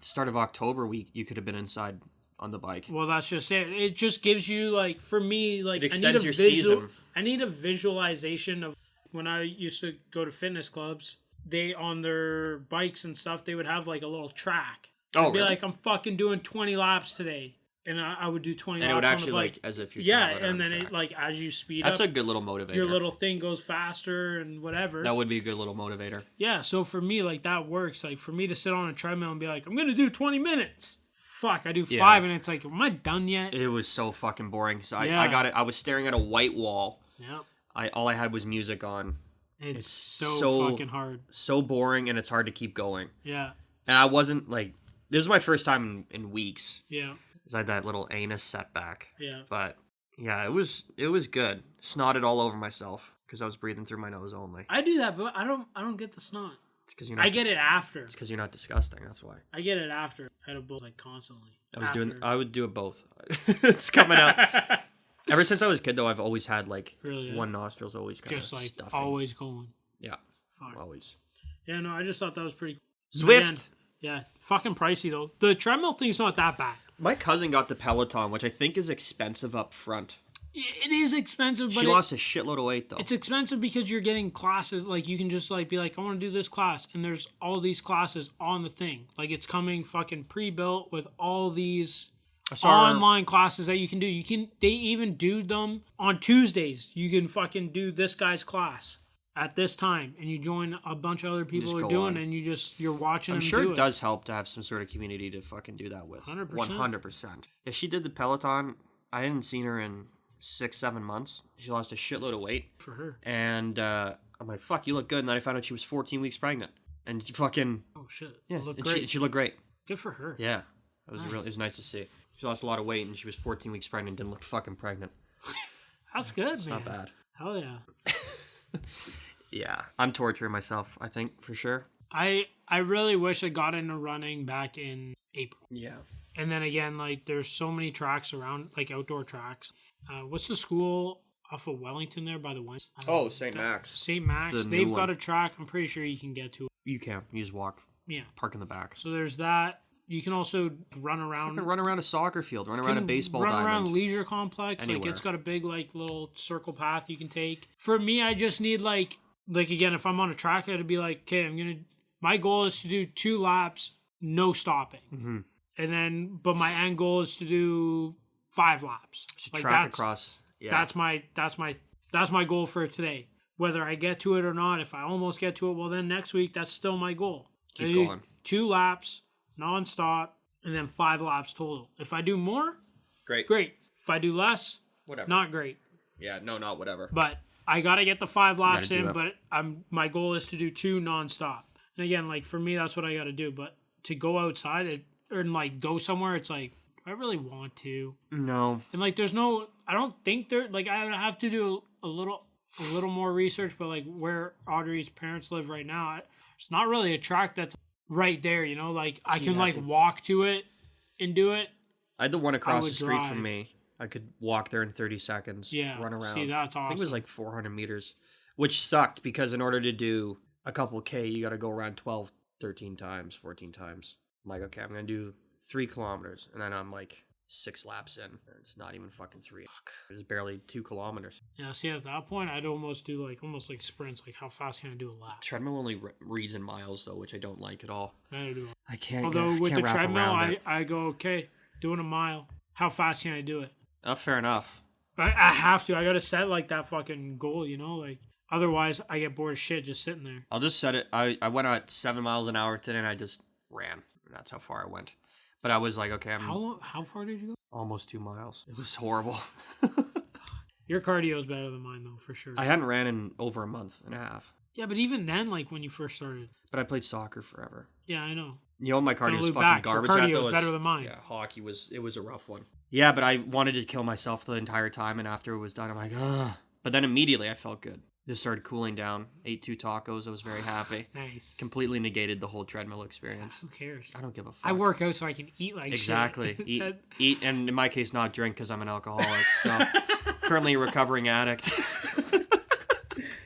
Speaker 2: start of October, you could have been inside on the bike.
Speaker 1: Well, that's just it. It just gives you like for me like
Speaker 2: It extends
Speaker 1: I
Speaker 2: your
Speaker 1: need a
Speaker 2: season.
Speaker 1: I need a visualization of when I used to go to fitness clubs. They on their bikes and stuff, they would have like a little track.
Speaker 2: Oh,
Speaker 1: I'd be
Speaker 2: really?
Speaker 1: like, I'm fucking doing 20 laps today, and I would do 20
Speaker 2: And
Speaker 1: laps
Speaker 2: it would
Speaker 1: on
Speaker 2: actually
Speaker 1: the bike.
Speaker 2: like as if you're
Speaker 1: Yeah,
Speaker 2: traveling
Speaker 1: and
Speaker 2: on
Speaker 1: then
Speaker 2: track.
Speaker 1: it like as you speed
Speaker 2: That's
Speaker 1: up,
Speaker 2: a good little motivator.
Speaker 1: your little thing goes faster and whatever.
Speaker 2: That would be a good little motivator.
Speaker 1: Yeah, so for me, like that works. Like for me to sit on a treadmill and be like, I'm gonna do 20 minutes. Fuck, I do 5,
Speaker 2: Yeah.
Speaker 1: and it's like, am I done yet?
Speaker 2: It was so fucking boring. So
Speaker 1: Yeah.
Speaker 2: I got it. I was staring at a white wall.
Speaker 1: Yeah,
Speaker 2: All I had was music on.
Speaker 1: it's so
Speaker 2: so-
Speaker 1: fucking hard.
Speaker 2: So boring, and it's hard to keep going.
Speaker 1: Yeah,
Speaker 2: And I wasn't like, this was my first time in weeks.
Speaker 1: yeah,
Speaker 2: 'Cause I had that little anus setback.
Speaker 1: yeah.
Speaker 2: But yeah, it was good. Snotted all over myself because I was breathing through my nose only.
Speaker 1: I do that, but I don't get the snot.
Speaker 2: It's because you're not.
Speaker 1: I get it after.
Speaker 2: It's because you're not disgusting. That's why.
Speaker 1: I get it after. Edibles like constantly.
Speaker 2: I would do it both. It's coming out. Ever since I was a kid, though, I've always had like
Speaker 1: Really, yeah.
Speaker 2: one nostril's always kind
Speaker 1: Just
Speaker 2: of
Speaker 1: like
Speaker 2: stuffing.
Speaker 1: always going.
Speaker 2: Yeah,
Speaker 1: Fuck.
Speaker 2: always.
Speaker 1: Yeah, no, I just thought that was pretty.
Speaker 2: Zwift.
Speaker 1: Again, yeah, fucking pricey though. The treadmill thing's not that bad.
Speaker 2: My cousin got the Peloton, which I think is expensive up front.
Speaker 1: It is expensive, but
Speaker 2: She lost a shitload of weight though.
Speaker 1: it's expensive because you're getting classes. Like you can just like be like, I want to do this class, and there's all these classes on the thing. Like it's coming fucking pre-built with all these
Speaker 2: I saw her-
Speaker 1: online classes that you can do. They even do them on Tuesdays. You can fucking do this guy's class at this time, and you join a bunch of other people who
Speaker 2: just
Speaker 1: are
Speaker 2: go
Speaker 1: doing,
Speaker 2: on.
Speaker 1: and you're watching
Speaker 2: I'm
Speaker 1: them
Speaker 2: sure
Speaker 1: do
Speaker 2: it does help to have some sort of community to fucking do that with.
Speaker 1: 100%.
Speaker 2: 100%. Yeah, she did the Peloton. I hadn't seen her in 6-7 months. She lost a shitload of weight.
Speaker 1: for her.
Speaker 2: And I'm like, fuck, you look good. And then I found out she was 14 weeks pregnant. And she fucking,
Speaker 1: Oh shit!
Speaker 2: yeah,
Speaker 1: Look
Speaker 2: and
Speaker 1: great.
Speaker 2: She looked great.
Speaker 1: Good for her.
Speaker 2: Yeah. It was
Speaker 1: Nice.
Speaker 2: it was nice to see. She lost a lot of weight and she was 14 weeks pregnant and didn't look fucking pregnant.
Speaker 1: That's good, man.
Speaker 2: Not bad.
Speaker 1: Hell yeah.
Speaker 2: Yeah. I'm torturing myself, I think, for sure.
Speaker 1: I really wish I got into running back in April.
Speaker 2: Yeah.
Speaker 1: And then again, like there's so many tracks around, like outdoor tracks. What's the school off of Wellington there by the West?
Speaker 2: Oh, St. Max.
Speaker 1: St. Max.
Speaker 2: The new
Speaker 1: They've
Speaker 2: one.
Speaker 1: got a track. I'm pretty sure you can get to it.
Speaker 2: You can. You just walk,
Speaker 1: Yeah.
Speaker 2: park in the back.
Speaker 1: So there's that. You can also run around.
Speaker 2: Fucking run around a soccer field, run around a
Speaker 1: can
Speaker 2: baseball
Speaker 1: run
Speaker 2: diamond.
Speaker 1: around leisure complex. Like
Speaker 2: Anywhere.
Speaker 1: it's got a big like little circle path you can take. For me, I just need like again, if I'm on a track, it'd be like, okay, my goal is to do 2 laps, no stopping.
Speaker 2: Mm-hmm.
Speaker 1: And then, but my end goal is to do 5 laps.
Speaker 2: Just
Speaker 1: Like
Speaker 2: track across. Yeah.
Speaker 1: That's my goal for today. Whether I get to it or not, if I almost get to it, well then next week that's still my goal.
Speaker 2: Keep
Speaker 1: I do
Speaker 2: going.
Speaker 1: 2 laps nonstop, and then 5 laps total. If I do more,
Speaker 2: Great.
Speaker 1: great. If I do less,
Speaker 2: Whatever.
Speaker 1: not great.
Speaker 2: Yeah, no, not whatever.
Speaker 1: But I gotta get the 5 laps
Speaker 2: do
Speaker 1: in.
Speaker 2: it.
Speaker 1: But my goal is to do 2 nonstop. And again, like for me, that's what I gotta do. But to go outside or like go somewhere, it's like I really want to.
Speaker 2: No.
Speaker 1: And like, there's no. I don't think there. Like, I have to do a little more research. But like, where Audrey's parents live right now, it's not really a track that's right there. You know, like I can
Speaker 2: have
Speaker 1: like
Speaker 2: to-
Speaker 1: walk to it and do it.
Speaker 2: I had the one across
Speaker 1: would
Speaker 2: the street
Speaker 1: drive.
Speaker 2: from me. I could walk there in 30 seconds.
Speaker 1: Yeah,
Speaker 2: Run around.
Speaker 1: see, that's
Speaker 2: I think it was
Speaker 1: awesome.
Speaker 2: like 400 meters, which sucked because in order to do a couple K, you got to go around 12, 13 times, 14 times. I'm like, okay, I'm going to do 3 kilometers. And then I'm like 6 laps in. It's not even fucking 3. Fuck. It's barely 2 kilometers.
Speaker 1: Yeah, see, at that point, I'd almost do almost like sprints. Like, how fast can I do a lap?
Speaker 2: Treadmill only reads in miles, though, which I don't like at all.
Speaker 1: I do.
Speaker 2: I can't
Speaker 1: Although
Speaker 2: get,
Speaker 1: with
Speaker 2: can't
Speaker 1: the
Speaker 2: wrap
Speaker 1: treadmill,
Speaker 2: around it.
Speaker 1: I go, okay, doing a mile. How fast can I do it?
Speaker 2: Fair enough.
Speaker 1: I have to. I gotta set like that fucking goal, you know. Like otherwise, I get bored as shit just sitting there.
Speaker 2: I'll just set it. I went at 7 miles an hour today, and I just ran. That's how far I went. But I was like, okay, I'm
Speaker 1: How far did you go?
Speaker 2: almost 2 miles. It was horrible.
Speaker 1: Your cardio is better than mine though, for sure.
Speaker 2: I hadn't ran in over a month and a half.
Speaker 1: Yeah, but even then, like when you first started.
Speaker 2: But I played soccer forever.
Speaker 1: Yeah, I know.
Speaker 2: You know, my cardio
Speaker 1: Don't
Speaker 2: was
Speaker 1: look
Speaker 2: fucking
Speaker 1: back. Your
Speaker 2: garbage.
Speaker 1: cardio
Speaker 2: at though
Speaker 1: was better than mine.
Speaker 2: Yeah, hockey was a rough one. Yeah, but I wanted to kill myself the entire time, and after it was done, I'm like, ugh. But then immediately I felt good. Just started cooling down. Ate 2 tacos. I was very happy.
Speaker 1: Nice.
Speaker 2: Completely negated the whole treadmill experience.
Speaker 1: Who cares?
Speaker 2: I don't give a fuck.
Speaker 1: I work out so I can eat like
Speaker 2: Exactly.
Speaker 1: shit.
Speaker 2: Eat, and in my case, not drink because I'm an alcoholic. So, currently a recovering addict.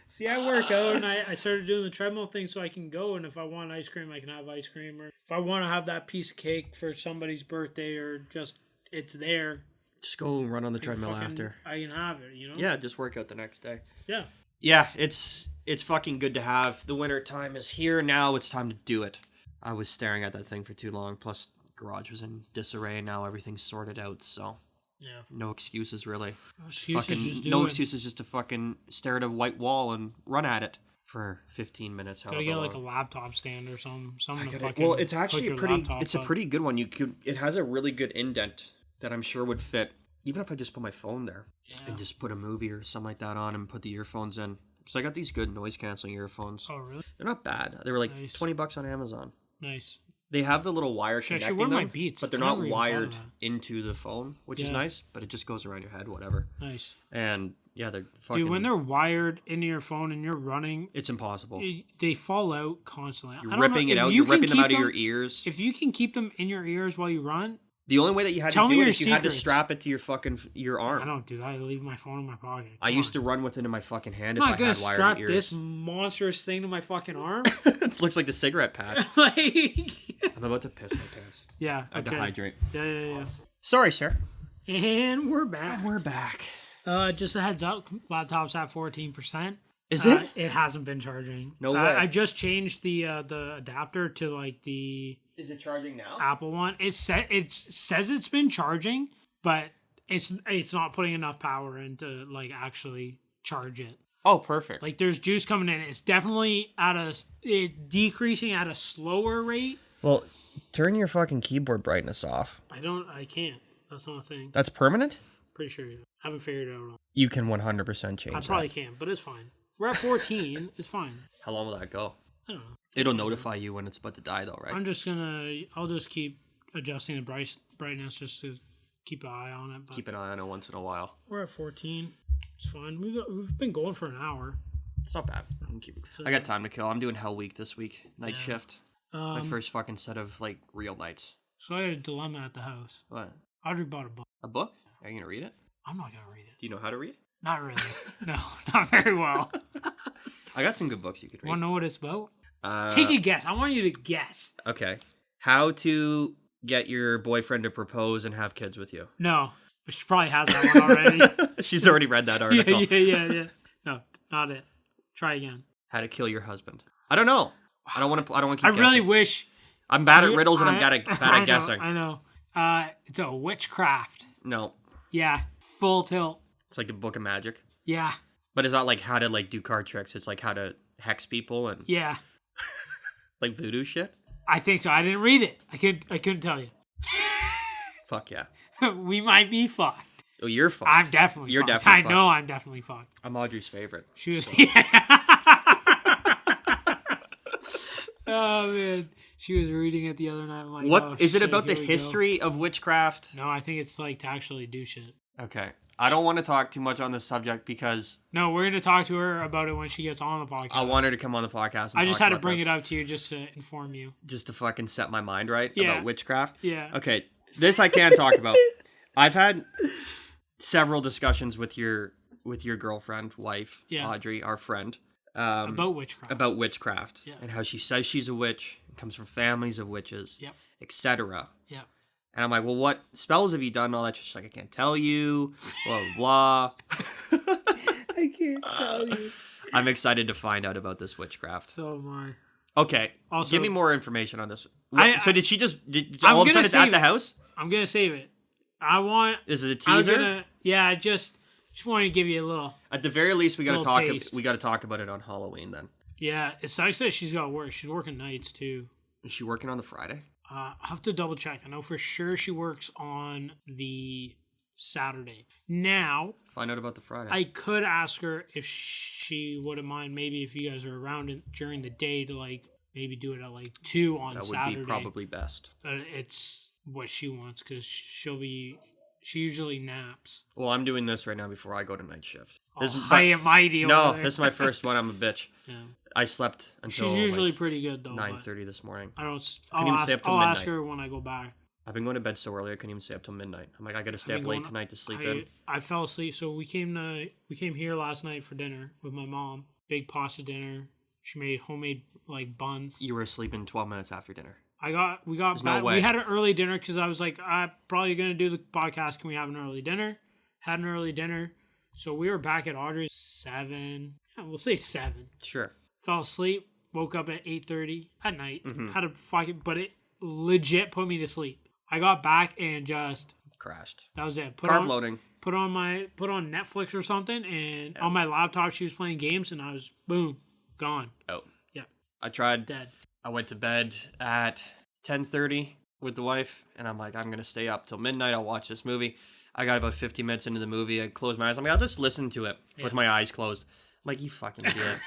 Speaker 1: See, I work out and I started doing the treadmill thing so I can go, and if I want ice cream, I can have ice cream. Or if I want to have that piece of cake for somebody's birthday or just it's there,
Speaker 2: Just go and run on the treadmill
Speaker 1: fucking-
Speaker 2: after.
Speaker 1: I can have it, you know?
Speaker 2: Yeah, just work out the next day.
Speaker 1: Yeah.
Speaker 2: Yeah, it's fucking good to have. The winter time is here now. It's time to do it. I was staring at that thing for too long. Plus, garage was in disarray, and now everything's sorted out. So,
Speaker 1: Yeah.
Speaker 2: no excuses really.
Speaker 1: Excuses,
Speaker 2: Fucking
Speaker 1: just do
Speaker 2: no
Speaker 1: it.
Speaker 2: excuses just to fucking stare at a white wall and run at it for 15 minutes.
Speaker 1: Gotta
Speaker 2: however
Speaker 1: get like a
Speaker 2: long.
Speaker 1: laptop stand or something to
Speaker 2: Get it.
Speaker 1: fucking.
Speaker 2: Well, it's
Speaker 1: hook
Speaker 2: actually a
Speaker 1: your
Speaker 2: pretty.
Speaker 1: laptop
Speaker 2: It's a
Speaker 1: up.
Speaker 2: pretty good one. It has a really good indent that I'm sure would fit. Even if I just put my phone there
Speaker 1: Yeah.
Speaker 2: and just put a movie or something like that on and put the earphones in. So I got these good noise canceling earphones.
Speaker 1: Oh really?
Speaker 2: They're not bad. They were like
Speaker 1: Nice.
Speaker 2: $20 on Amazon.
Speaker 1: Nice.
Speaker 2: They have the little wire
Speaker 1: Shit, I should
Speaker 2: connecting
Speaker 1: wear my
Speaker 2: them,
Speaker 1: Beats.
Speaker 2: but they're
Speaker 1: I
Speaker 2: not
Speaker 1: never even thought of
Speaker 2: wired
Speaker 1: that.
Speaker 2: into the phone, which is
Speaker 1: Yeah.
Speaker 2: nice. But it just goes around your head, whatever.
Speaker 1: Nice.
Speaker 2: And yeah, they're fucking.
Speaker 1: Dude, when they're wired into your phone and you're running,
Speaker 2: it's impossible.
Speaker 1: they fall out constantly. I
Speaker 2: You're
Speaker 1: don't
Speaker 2: ripping
Speaker 1: know,
Speaker 2: it
Speaker 1: if
Speaker 2: out.
Speaker 1: you
Speaker 2: You're
Speaker 1: can
Speaker 2: ripping them
Speaker 1: keep
Speaker 2: out of your ears.
Speaker 1: If you can keep them in your ears while you run,
Speaker 2: The only way that you had
Speaker 1: Tell
Speaker 2: to
Speaker 1: me
Speaker 2: do it
Speaker 1: your
Speaker 2: is you had to
Speaker 1: secrets.
Speaker 2: strap it to your
Speaker 1: I
Speaker 2: arm.
Speaker 1: don't do that. I leave my phone in my pocket.
Speaker 2: I used to run with it in my fucking hand if
Speaker 1: I'm
Speaker 2: I
Speaker 1: not gonna
Speaker 2: had wired
Speaker 1: strap
Speaker 2: ears.
Speaker 1: this monstrous thing to my fucking arm.
Speaker 2: It looks like the cigarette patch.
Speaker 1: Like,
Speaker 2: I'm about to piss my pants.
Speaker 1: yeah.
Speaker 2: I have to
Speaker 1: Okay.
Speaker 2: hydrate.
Speaker 1: Yeah.
Speaker 2: Sorry, sir.
Speaker 1: And we're back.
Speaker 2: We're back.
Speaker 1: Just a heads up, laptop's at 14%.
Speaker 2: Is it?
Speaker 1: It hasn't been charging.
Speaker 2: No way.
Speaker 1: I just changed the adapter to like the
Speaker 2: Is it charging now?
Speaker 1: Apple one. It says it's been charging, but it's not putting enough power in to like actually charge it.
Speaker 2: Oh, perfect.
Speaker 1: Like there's juice coming in. It's definitely decreasing at a slower rate.
Speaker 2: Well, turn your fucking keyboard brightness off.
Speaker 1: I can't. That's not a thing.
Speaker 2: That's permanent?
Speaker 1: Pretty sure. I haven't figured it out.
Speaker 2: You can 100% change
Speaker 1: I probably can, but it's fine. We're at 14. It's fine.
Speaker 2: How long will that go?
Speaker 1: I don't know.
Speaker 2: It'll notify you when it's about to die, though, right?
Speaker 1: I'll just keep adjusting the brightness just to keep an eye on it. But
Speaker 2: Keep an eye on it once in a while.
Speaker 1: we're at 14. It's fine. We've been going for an hour.
Speaker 2: It's not bad. I got time to kill. I'm doing Hell Week this week. Night shift. My
Speaker 1: Um,
Speaker 2: first fucking set of, like, real nights.
Speaker 1: So I had a dilemma at the house.
Speaker 2: What?
Speaker 1: Audrey bought a book.
Speaker 2: A book? Are you going to read it?
Speaker 1: I'm not gonna read it.
Speaker 2: Do you know how to read?
Speaker 1: Not really. No, not very well.
Speaker 2: I got some good books you could read.
Speaker 1: Want to know what it's about? Take a guess. I want you to guess.
Speaker 2: Okay. How to get your boyfriend to propose and have kids with you.
Speaker 1: No, but she probably has that one already.
Speaker 2: She's already read that article.
Speaker 1: Yeah. No, not it. Try again.
Speaker 2: How to kill your husband. I don't know. I don't want to keep
Speaker 1: I really
Speaker 2: guessing.
Speaker 1: wish.
Speaker 2: I'm bad at riddles and I'm bad at guessing.
Speaker 1: I know. It's a witchcraft.
Speaker 2: No.
Speaker 1: Yeah, full tilt.
Speaker 2: It's like a book of magic.
Speaker 1: Yeah,
Speaker 2: But it's not like how to like do card tricks. It's like how to hex people and
Speaker 1: yeah.
Speaker 2: like voodoo shit.
Speaker 1: I think so. I didn't read it. I couldn't tell you.
Speaker 2: Fuck yeah.
Speaker 1: We might be fucked.
Speaker 2: Oh, you're fucked.
Speaker 1: I'm definitely
Speaker 2: You're
Speaker 1: fucked.
Speaker 2: definitely
Speaker 1: I know I'm definitely fucked.
Speaker 2: I'm Audrey's favorite.
Speaker 1: She was.
Speaker 2: so-
Speaker 1: Oh man, she was reading it the other night. I'm like,
Speaker 2: What
Speaker 1: oh,
Speaker 2: is it
Speaker 1: shit,
Speaker 2: about the
Speaker 1: here we go.
Speaker 2: history of witchcraft?
Speaker 1: No, I think it's like to actually do shit.
Speaker 2: Okay. I don't want to talk too much on this subject because
Speaker 1: No, we're gonna talk to her about it when she gets on the podcast.
Speaker 2: I want her to come on the podcast. And
Speaker 1: I just
Speaker 2: talk
Speaker 1: had to
Speaker 2: about
Speaker 1: bring
Speaker 2: this,
Speaker 1: it up to you just to inform you.
Speaker 2: just to fucking set my mind right
Speaker 1: Yeah.
Speaker 2: about witchcraft.
Speaker 1: Yeah.
Speaker 2: Okay, this I can talk about. I've had several discussions with your girlfriend, wife,
Speaker 1: Yeah.
Speaker 2: Audrey, our friend,
Speaker 1: About witchcraft.
Speaker 2: about witchcraft
Speaker 1: Yeah.
Speaker 2: and how she says she's a witch, comes from families of witches,
Speaker 1: Yep.
Speaker 2: etc.
Speaker 1: Yep.
Speaker 2: And I'm like, well, what spells have you done? And all that. She's like, I can't tell you. Blah blah. blah.
Speaker 1: I can't tell you.
Speaker 2: I'm excited to find out about this witchcraft.
Speaker 1: So am I.
Speaker 2: Okay,
Speaker 1: Also-
Speaker 2: give me more information on this. So did she just?
Speaker 1: I'm
Speaker 2: All of a
Speaker 1: gonna
Speaker 2: sudden, it's at
Speaker 1: save
Speaker 2: the
Speaker 1: it.
Speaker 2: house.
Speaker 1: I'm gonna save it. I want.
Speaker 2: This is a
Speaker 1: I was
Speaker 2: teaser.
Speaker 1: gonna. Yeah, I just wanted to give you a little.
Speaker 2: At the very least, we got to
Speaker 1: Little
Speaker 2: talk.
Speaker 1: taste.
Speaker 2: We got to talk about it on Halloween. Then
Speaker 1: Yeah, it sucks that she's got work. She's working nights too.
Speaker 2: is she working on the Friday?
Speaker 1: I'll have to double check. I know for sure she works on the Saturday. Now,
Speaker 2: Find out about the Friday.
Speaker 1: I could ask her if she wouldn't mind, maybe if you guys are around during the day to like maybe do it at like 2 on
Speaker 2: that would
Speaker 1: Saturday.
Speaker 2: be probably best.
Speaker 1: It's what she wants because she usually naps.
Speaker 2: Well, I'm doing this right now before I go to night shift. This,
Speaker 1: High and mighty.
Speaker 2: no,
Speaker 1: over there.
Speaker 2: this is my first one. I'm a bitch.
Speaker 1: Yeah.
Speaker 2: I slept until
Speaker 1: She's usually
Speaker 2: like
Speaker 1: pretty good though. but
Speaker 2: 9:30 this morning.
Speaker 1: I don't.
Speaker 2: couldn't even stay up till
Speaker 1: I'll ask
Speaker 2: midnight.
Speaker 1: her when I go back.
Speaker 2: I've been going to bed so early I couldn't even stay up till midnight. I'm like, I gotta stay
Speaker 1: I've
Speaker 2: up
Speaker 1: been
Speaker 2: late
Speaker 1: going-
Speaker 2: tonight to sleep in.
Speaker 1: I fell asleep. So we came here last night for dinner with my mom. Big pasta dinner. She made homemade like buns.
Speaker 2: You were sleeping 12 minutes after dinner.
Speaker 1: We got
Speaker 2: There's no
Speaker 1: back.
Speaker 2: way.
Speaker 1: We had an early dinner because I was like, I'm probably gonna do the podcast. Can we have an early dinner? Had an early dinner. So we were back at Audrey's 7. Yeah, we'll say 7.
Speaker 2: Sure.
Speaker 1: Fell asleep. Woke up at 8:30 at night.
Speaker 2: Mhm.
Speaker 1: Had a fucking, but it legit put me to sleep. I got back and just
Speaker 2: Crashed.
Speaker 1: that was it.
Speaker 2: Carb loading.
Speaker 1: Put on Netflix or something, and on my laptop she was playing games, and I was boom, gone,
Speaker 2: Oh.
Speaker 1: Yeah.
Speaker 2: I tried.
Speaker 1: dead.
Speaker 2: I went to bed at 10:30 with the wife, and I'm like, I'm gonna stay up till midnight. I'll watch this movie. I got about 50 minutes into the movie. I closed my eyes. I'm like, I'll just listen to it with my eyes closed. I'm like, you fucking idiot.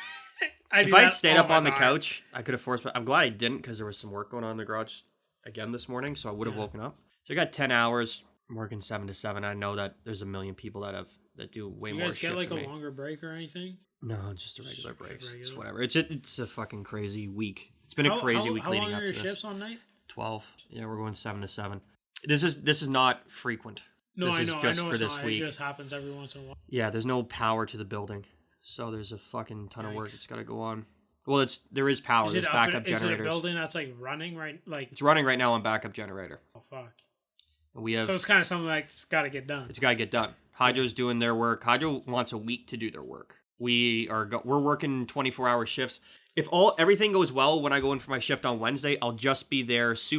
Speaker 2: If I had stayed up on the couch, I could have forced. I'm glad I didn't because there was some work going on in the garage again this morning, so I would have woken up. So I got 10 hours. I'm working 7 to 7. I know that there's a million people that do way
Speaker 1: You
Speaker 2: more
Speaker 1: guys get
Speaker 2: shifts
Speaker 1: like a
Speaker 2: than me.
Speaker 1: longer break or anything?
Speaker 2: No, just a regular break. It's
Speaker 1: regular.
Speaker 2: whatever. It's a fucking crazy week. It's been a crazy week
Speaker 1: how
Speaker 2: leading
Speaker 1: long
Speaker 2: up
Speaker 1: are
Speaker 2: to
Speaker 1: your
Speaker 2: this.
Speaker 1: shifts on night?
Speaker 2: 12. Yeah, we're going 7 to 7. This is not frequent.
Speaker 1: No,
Speaker 2: This
Speaker 1: I
Speaker 2: is
Speaker 1: know.
Speaker 2: just
Speaker 1: I know
Speaker 2: for
Speaker 1: it's
Speaker 2: this
Speaker 1: not.
Speaker 2: week.
Speaker 1: It just happens every once in a while.
Speaker 2: Yeah, there's no power to the building, so there's a fucking ton of work
Speaker 1: Yikes.
Speaker 2: that's got to go on. Well, there is power. There's backup
Speaker 1: Is it a
Speaker 2: generators.
Speaker 1: building that's like running right? Like
Speaker 2: It's running right now on backup generator.
Speaker 1: oh fuck.
Speaker 2: We have.
Speaker 1: So it's kind of something that's got to get done.
Speaker 2: It's got to get done. Hydro's doing their work. Hydro wants a week to do their work. We're working 24-hour shifts. If everything goes well when I go in for my shift on Wednesday, I'll just be there just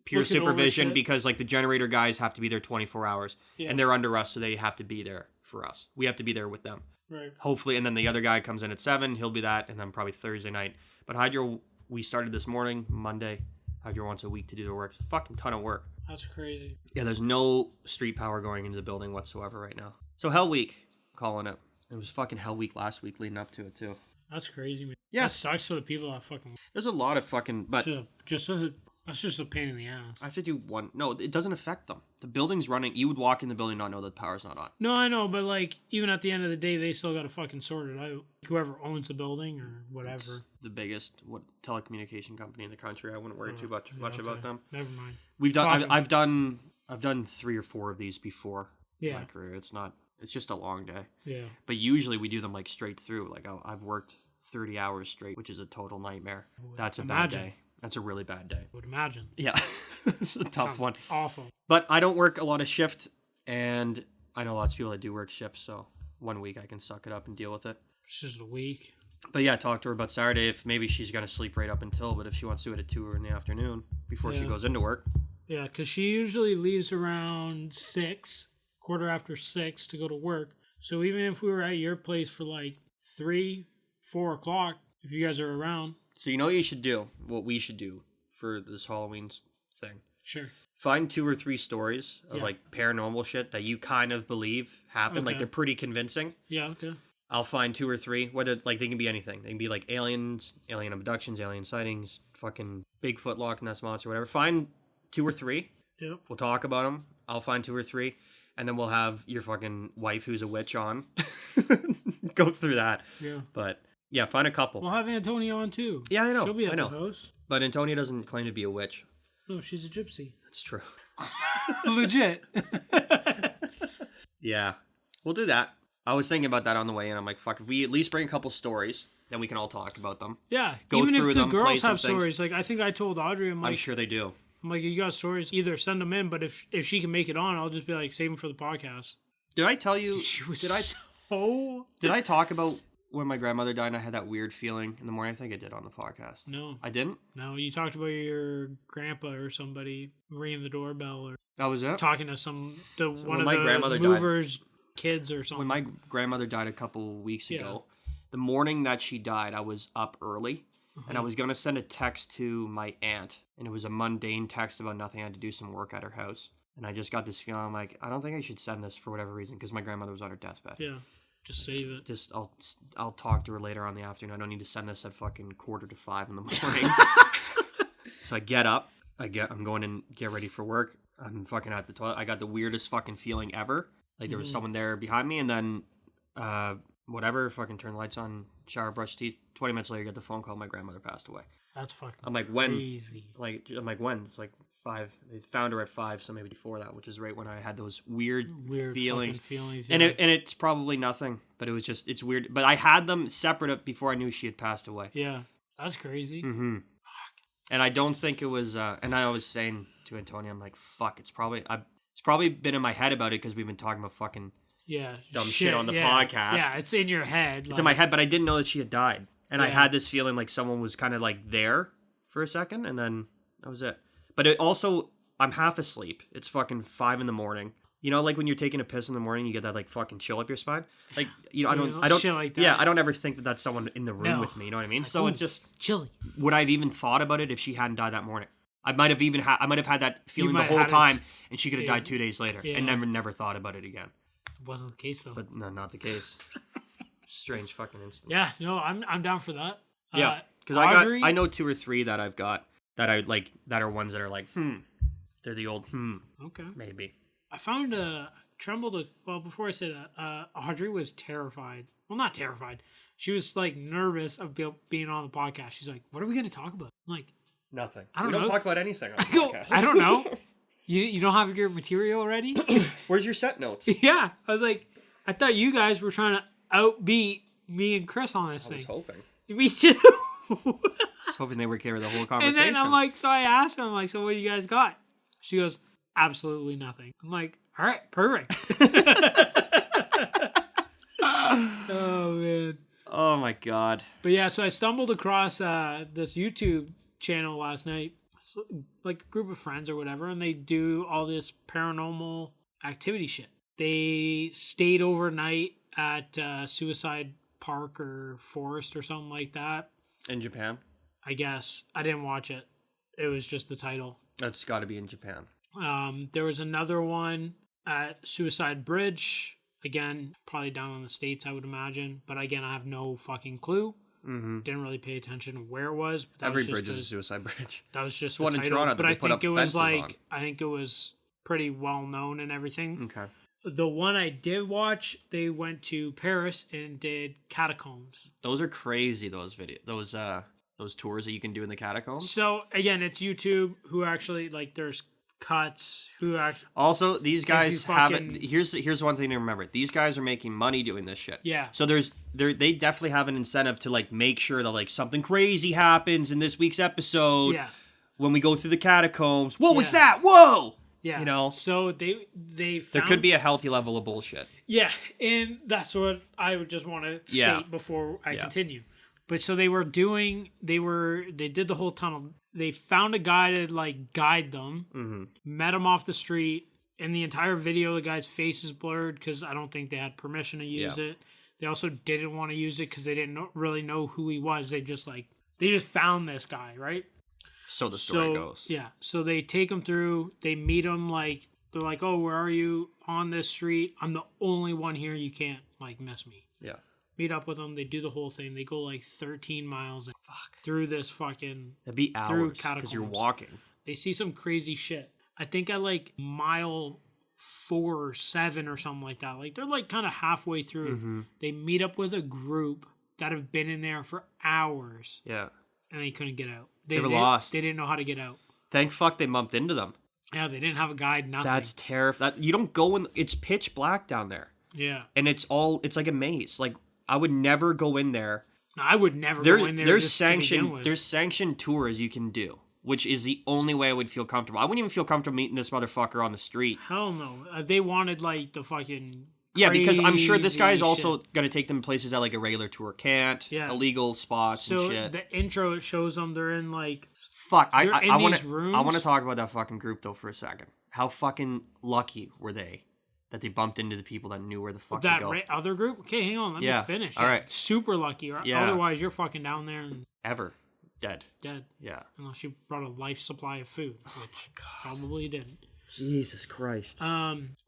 Speaker 2: pure
Speaker 1: Looking over
Speaker 2: supervision
Speaker 1: shit.
Speaker 2: because like the generator guys have to be there 24 hours
Speaker 1: Yeah.
Speaker 2: and they're under us, so they have to be there for us. We have to be there with them.
Speaker 1: Right.
Speaker 2: Hopefully, and then the other guy comes in at 7. He'll be that, and then probably Thursday night. But Hydro, we started this morning, Monday. Hydro once a week to do the work. It's a fucking ton of work.
Speaker 1: That's crazy.
Speaker 2: Yeah, there's no street power going into the building whatsoever right now. So Hell Week, calling it. It was fucking Hell Week last week leading up to it too.
Speaker 1: That's crazy, man.
Speaker 2: Yeah.
Speaker 1: That sucks for the people that fucking...
Speaker 2: There's a lot of fucking... But
Speaker 1: That's just a pain in the ass.
Speaker 2: I have to do one... No, it doesn't affect them. The building's running. You would walk in the building and not know that the power's not on.
Speaker 1: No, I know, but like, even at the end of the day, they still got to fucking sort it out. Whoever owns the building or whatever.
Speaker 2: It's the biggest telecommunication company in the country. I wouldn't worry too much
Speaker 1: okay.
Speaker 2: about them.
Speaker 1: Never mind.
Speaker 2: We've done...
Speaker 1: Talking-
Speaker 2: I've done 3 or 4 of these before in
Speaker 1: Yeah.
Speaker 2: my career. It's just a long day.
Speaker 1: Yeah.
Speaker 2: But usually we do them like straight through. Like I've worked 30 hours straight, which is a total nightmare. That's a bad day. That's a really bad day.
Speaker 1: I would imagine.
Speaker 2: Yeah. It's a tough
Speaker 1: Sounds
Speaker 2: one.
Speaker 1: Awful.
Speaker 2: But I don't work a lot of shift, and I know lots of people that do work shifts, so one week I can suck it up and deal with it.
Speaker 1: It's just a week.
Speaker 2: But yeah, talk to her about Saturday if maybe she's going to sleep right up until, but if she wants to do it at 2 in the afternoon before she
Speaker 1: Yeah.
Speaker 2: goes into work.
Speaker 1: Yeah, because she usually leaves around 6, quarter after 6 to go to work. So even if we were at your place for like 3, 4 o'clock, if you guys are around.
Speaker 2: So you know what you should do, what we should do for this Halloween thing.
Speaker 1: Sure.
Speaker 2: Find 2 or 3 stories of
Speaker 1: Yeah.
Speaker 2: like paranormal shit that you kind of believe happened. Like
Speaker 1: Okay.
Speaker 2: they're pretty convincing.
Speaker 1: Yeah, okay.
Speaker 2: I'll find 2 or 3, whether like they can be anything. They can be like aliens, alien abductions, alien sightings, fucking Bigfoot, Loch Ness Monster, whatever. Find 2 or 3.
Speaker 1: Yep.
Speaker 2: We'll talk about them. I'll find 2 or 3. And then we'll have your fucking wife who's a witch on. Go through that.
Speaker 1: Yeah.
Speaker 2: But yeah, find a couple.
Speaker 1: We'll have Antonia on too.
Speaker 2: Yeah, I know.
Speaker 1: She'll be at
Speaker 2: I know.
Speaker 1: the house.
Speaker 2: But Antonia doesn't claim to be a witch.
Speaker 1: No, she's a gypsy.
Speaker 2: That's true.
Speaker 1: Legit.
Speaker 2: Yeah. We'll do that. I was thinking about that on the way in. I'm like, fuck, if we at least bring a couple stories, then we can all talk about them.
Speaker 1: Yeah.
Speaker 2: Go
Speaker 1: Even
Speaker 2: through
Speaker 1: if the
Speaker 2: them, play
Speaker 1: girls
Speaker 2: some
Speaker 1: have
Speaker 2: things.
Speaker 1: stories, like I think I told Audrey, I'm
Speaker 2: I'm
Speaker 1: like,
Speaker 2: sure they do.
Speaker 1: you got stories, either send them in, but if she can make it on, I'll just be like, save them for the podcast.
Speaker 2: Did I tell you?
Speaker 1: She was
Speaker 2: Did I?
Speaker 1: so...
Speaker 2: Did I talk about when my grandmother died and I had that weird feeling in the morning? I think I did on the podcast.
Speaker 1: No.
Speaker 2: I didn't?
Speaker 1: No, you talked about your grandpa or somebody ringing the doorbell or
Speaker 2: That was it?
Speaker 1: talking to one of
Speaker 2: my
Speaker 1: the
Speaker 2: grandmother died-
Speaker 1: movers' kids or something.
Speaker 2: When my grandmother died a couple weeks
Speaker 1: Yeah.
Speaker 2: ago, the morning that she died, I was up early. And I was going to send a text to my aunt. And it was a mundane text about nothing. I had to do some work at her house. And I just got this feeling, I'm like, I don't think I should send this for whatever reason. Because my grandmother was on her deathbed.
Speaker 1: Yeah, just save it.
Speaker 2: Just I'll talk to her later on in the afternoon. I don't need to send this at fucking 4:45 in the morning. So I get up. I'm going and get ready for work. I'm fucking at the toilet. I got the weirdest fucking feeling ever. Like there was someone there behind me, and then whatever, fucking turn the lights on, shower, brush teeth. 20 minutes later, I get the phone call. My grandmother passed away.
Speaker 1: That's fucking
Speaker 2: I'm like, when?
Speaker 1: crazy.
Speaker 2: I'm like, when? It's like 5. They found her at 5, so maybe before that, which is right when I had those weird feelings.
Speaker 1: Fucking feelings.
Speaker 2: And
Speaker 1: yeah.
Speaker 2: it's probably nothing, but it's weird. But I had them separate before I knew she had passed away.
Speaker 1: Yeah, that's crazy.
Speaker 2: Mm-hmm. And I don't think it was. And I was saying to Antonia, I'm like, fuck. It's probably been in my head about it because we've been talking about fucking
Speaker 1: Yeah,
Speaker 2: dumb shit on the
Speaker 1: yeah.
Speaker 2: podcast.
Speaker 1: Yeah, it's in your head.
Speaker 2: It's in my head, but I didn't know that she had died. And I
Speaker 1: Yeah.
Speaker 2: had this feeling like someone was kind of like there for a second, and then that was it. But it also, I'm half asleep. It's fucking 5 in the morning. You know, like when you're taking a piss in the morning, you get that like fucking chill up your spine. Like, you know, I don't,
Speaker 1: shit like that.
Speaker 2: yeah, I don't ever think that that's someone in the room
Speaker 1: No.
Speaker 2: with me. You know what I mean?
Speaker 1: It's
Speaker 2: So
Speaker 1: like,
Speaker 2: it's just,
Speaker 1: chilly.
Speaker 2: would I have even thought about it if she hadn't died that morning? I might have had that feeling the
Speaker 1: might
Speaker 2: whole
Speaker 1: have had it-
Speaker 2: time, and she could have
Speaker 1: yeah.
Speaker 2: died 2 days later,
Speaker 1: Yeah.
Speaker 2: and never thought about it again.
Speaker 1: It wasn't the case though.
Speaker 2: But no, not the case. Strange fucking instance.
Speaker 1: Yeah, no, I'm down for that.
Speaker 2: Yeah, because
Speaker 1: Audrey-
Speaker 2: I know 2 or 3 that I've got that I like that are ones that are like they're the old
Speaker 1: Okay.
Speaker 2: maybe.
Speaker 1: I found well, before I say that, Audrey was terrified. Well, not terrified. She was like nervous of being on the podcast. She's like, "What are we going to talk about?" I'm like,
Speaker 2: Nothing.
Speaker 1: I don't
Speaker 2: we
Speaker 1: know.
Speaker 2: don't talk about anything on the
Speaker 1: I go,
Speaker 2: podcast.
Speaker 1: I don't know. You don't have your material ready?
Speaker 2: Where's your set notes?
Speaker 1: Yeah. I was like, I thought you guys were trying to outbeat me and Chris on this
Speaker 2: I was
Speaker 1: thing.
Speaker 2: hoping.
Speaker 1: Me too.
Speaker 2: I was hoping they would carry the whole
Speaker 1: And
Speaker 2: conversation.
Speaker 1: then I'm like, so I asked her, I'm like, so what do you guys got? She goes, absolutely nothing. I'm like, all right, perfect. Oh, man.
Speaker 2: oh my god.
Speaker 1: But yeah, so I stumbled across this YouTube channel last night, like a group of friends or whatever, and they do all this paranormal activity shit. They stayed overnight at Suicide Park or Forest or something like that.
Speaker 2: In Japan?
Speaker 1: I guess. I didn't watch it. It was just the title.
Speaker 2: That's got to be in Japan.
Speaker 1: There was another one at Suicide Bridge. Again, probably down in the States, I would imagine. But again, I have no fucking clue.
Speaker 2: Mm-hmm.
Speaker 1: Didn't really pay attention to where it was. But that
Speaker 2: Every
Speaker 1: was
Speaker 2: bridge
Speaker 1: just
Speaker 2: is a suicide bridge.
Speaker 1: That was just
Speaker 2: the one in
Speaker 1: title.
Speaker 2: Toronto that
Speaker 1: But
Speaker 2: they
Speaker 1: I
Speaker 2: put up
Speaker 1: think it was
Speaker 2: fences
Speaker 1: like
Speaker 2: on.
Speaker 1: I think it was pretty well known and everything.
Speaker 2: Okay.
Speaker 1: The one I did watch, they went to Paris and did catacombs.
Speaker 2: Those are crazy. Those tours that you can do in the catacombs.
Speaker 1: So again, it's YouTube who actually like there's cuts who actually
Speaker 2: Also, these guys have it.
Speaker 1: fucking-
Speaker 2: Here's one thing to remember. These guys are making money doing this shit.
Speaker 1: Yeah.
Speaker 2: So they definitely have an incentive to like make sure that like something crazy happens in this week's episode.
Speaker 1: Yeah.
Speaker 2: When we go through the catacombs. What was
Speaker 1: Yeah.
Speaker 2: that? Whoa.
Speaker 1: Yeah.
Speaker 2: You know.
Speaker 1: So they
Speaker 2: There
Speaker 1: found,
Speaker 2: could be a healthy level of bullshit.
Speaker 1: Yeah, and that's what I would just want to state
Speaker 2: Yeah.
Speaker 1: before I
Speaker 2: Yeah.
Speaker 1: continue. But so they did the whole tunnel. They found a guy to like guide them,
Speaker 2: Mm-hmm.
Speaker 1: met him off the street. In the entire video, the guy's face is blurred because I don't think they had permission to use it. They also didn't want to use it because they didn't really know who he was. They just found this guy, right?
Speaker 2: So the story goes.
Speaker 1: Yeah. So they take him through. They meet him like they're like, "Oh, where are you on this street? I'm the only one here. You can't like miss me."
Speaker 2: Yeah.
Speaker 1: Meet up with them. They do the whole thing. They go like 13 miles through this fucking.
Speaker 2: It'd be
Speaker 1: through
Speaker 2: hours because you're
Speaker 1: catacombs.
Speaker 2: walking.
Speaker 1: They see some crazy shit. I think at like mile 4 or 7 or something like that. Like they're like kind of halfway through.
Speaker 2: Mm-hmm.
Speaker 1: They meet up with a group that have been in there for hours
Speaker 2: Yeah.
Speaker 1: and they couldn't get out.
Speaker 2: They were lost.
Speaker 1: They didn't know how to get out.
Speaker 2: Thank fuck they bumped into them.
Speaker 1: Yeah, they didn't have a guide. Nothing.
Speaker 2: That's terrifying. You don't go in. It's pitch black down there,
Speaker 1: yeah.
Speaker 2: and it's like a maze. Like I would never go in there.
Speaker 1: No, I would never go in there.
Speaker 2: There's
Speaker 1: just to begin
Speaker 2: sanctioned
Speaker 1: with.
Speaker 2: there's sanctioned tours you can do, which is the only way I would feel comfortable. I wouldn't even feel comfortable meeting this motherfucker on the street.
Speaker 1: Hell no. They wanted like the fucking.
Speaker 2: Yeah, because I'm sure this guy is
Speaker 1: crazy
Speaker 2: also
Speaker 1: shit.
Speaker 2: gonna take them places that like a regular tour can't.
Speaker 1: Yeah.
Speaker 2: Illegal spots
Speaker 1: So
Speaker 2: and shit.
Speaker 1: the intro it shows them they're in like.
Speaker 2: Fuck,
Speaker 1: they're in
Speaker 2: I want
Speaker 1: these
Speaker 2: to
Speaker 1: rooms.
Speaker 2: I want to talk about that fucking group though for a second. How fucking lucky were they that they bumped into the people that knew where the fuck to
Speaker 1: That
Speaker 2: go?
Speaker 1: other group? Okay, hang on. Let
Speaker 2: Yeah.
Speaker 1: me finish.
Speaker 2: All right.
Speaker 1: Super lucky.
Speaker 2: Yeah.
Speaker 1: Otherwise, you're fucking down there and
Speaker 2: Ever dead.
Speaker 1: dead.
Speaker 2: Yeah.
Speaker 1: Unless you brought a life supply of food, which probably didn't.
Speaker 2: Jesus Christ.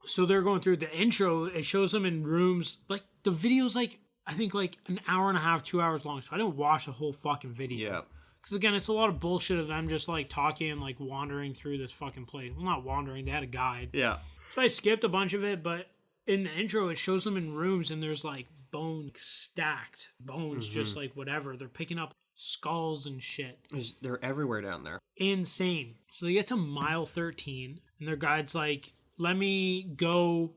Speaker 1: So they're going through the intro. It shows them in rooms. Like the video's like I think like an hour and a half, 2 hours long. So I didn't watch the whole fucking video.
Speaker 2: Yeah.
Speaker 1: Because again, it's a lot of bullshit of them just like talking and like wandering through this fucking place. Well, not wandering. They had a guide.
Speaker 2: Yeah.
Speaker 1: So I skipped a bunch of it, but in the intro, it shows them in rooms and there's like bones stacked. Bones, just like whatever. They're picking up skulls and shit.
Speaker 2: They're everywhere down there.
Speaker 1: Insane. So they get to mile 13 and their guide's like, let me go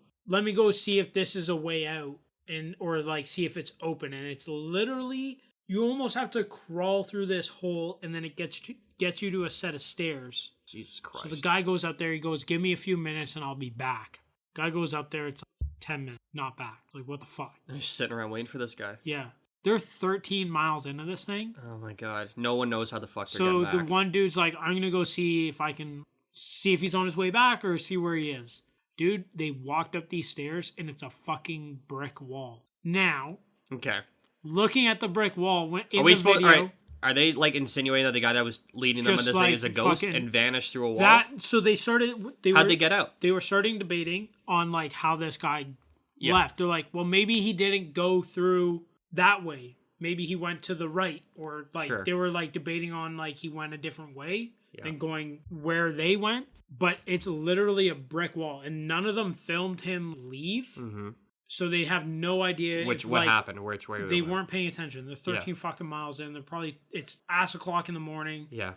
Speaker 1: see if this is a way out and or like see if it's open. And it's literally you almost have to crawl through this hole and then it gets you to a set of stairs.
Speaker 2: Jesus Christ.
Speaker 1: So the guy goes up there, he goes, give me a few minutes and I'll be back. Guy goes up there, it's like 10 minutes, not back. Like, what the fuck?
Speaker 2: They're just sitting around waiting for this guy.
Speaker 1: Yeah. They're 13 miles into this thing.
Speaker 2: Oh my god. No one knows how the fuck they're
Speaker 1: So
Speaker 2: getting
Speaker 1: the
Speaker 2: back.
Speaker 1: one dude's like, I'm going to go see if I can see if he's on his way back or see where he is. Dude, they walked up these stairs and it's a fucking brick wall. Now,
Speaker 2: Okay.
Speaker 1: looking at the brick wall, when in
Speaker 2: Are we
Speaker 1: the
Speaker 2: supposed?
Speaker 1: video,
Speaker 2: All right. Are they like insinuating that the guy that was leading them
Speaker 1: Just
Speaker 2: on this thing
Speaker 1: like
Speaker 2: is a ghost
Speaker 1: fucking-
Speaker 2: and vanished through a wall?
Speaker 1: so they started,
Speaker 2: How'd they get out?
Speaker 1: They were starting debating on like how this guy
Speaker 2: Yeah.
Speaker 1: left. They're like, well, maybe he didn't go through that way. Maybe he went to the right, or like
Speaker 2: Sure.
Speaker 1: they were like debating on like he went a different way
Speaker 2: Yeah.
Speaker 1: than going where they went. But it's literally a brick wall, and none of them filmed him leave,
Speaker 2: Mm-hmm.
Speaker 1: so they have no idea
Speaker 2: What
Speaker 1: like,
Speaker 2: happened? Which way
Speaker 1: They
Speaker 2: went?
Speaker 1: weren't paying attention. They're 13 fucking miles in. They're probably it's ass o'clock in the morning.
Speaker 2: Yeah.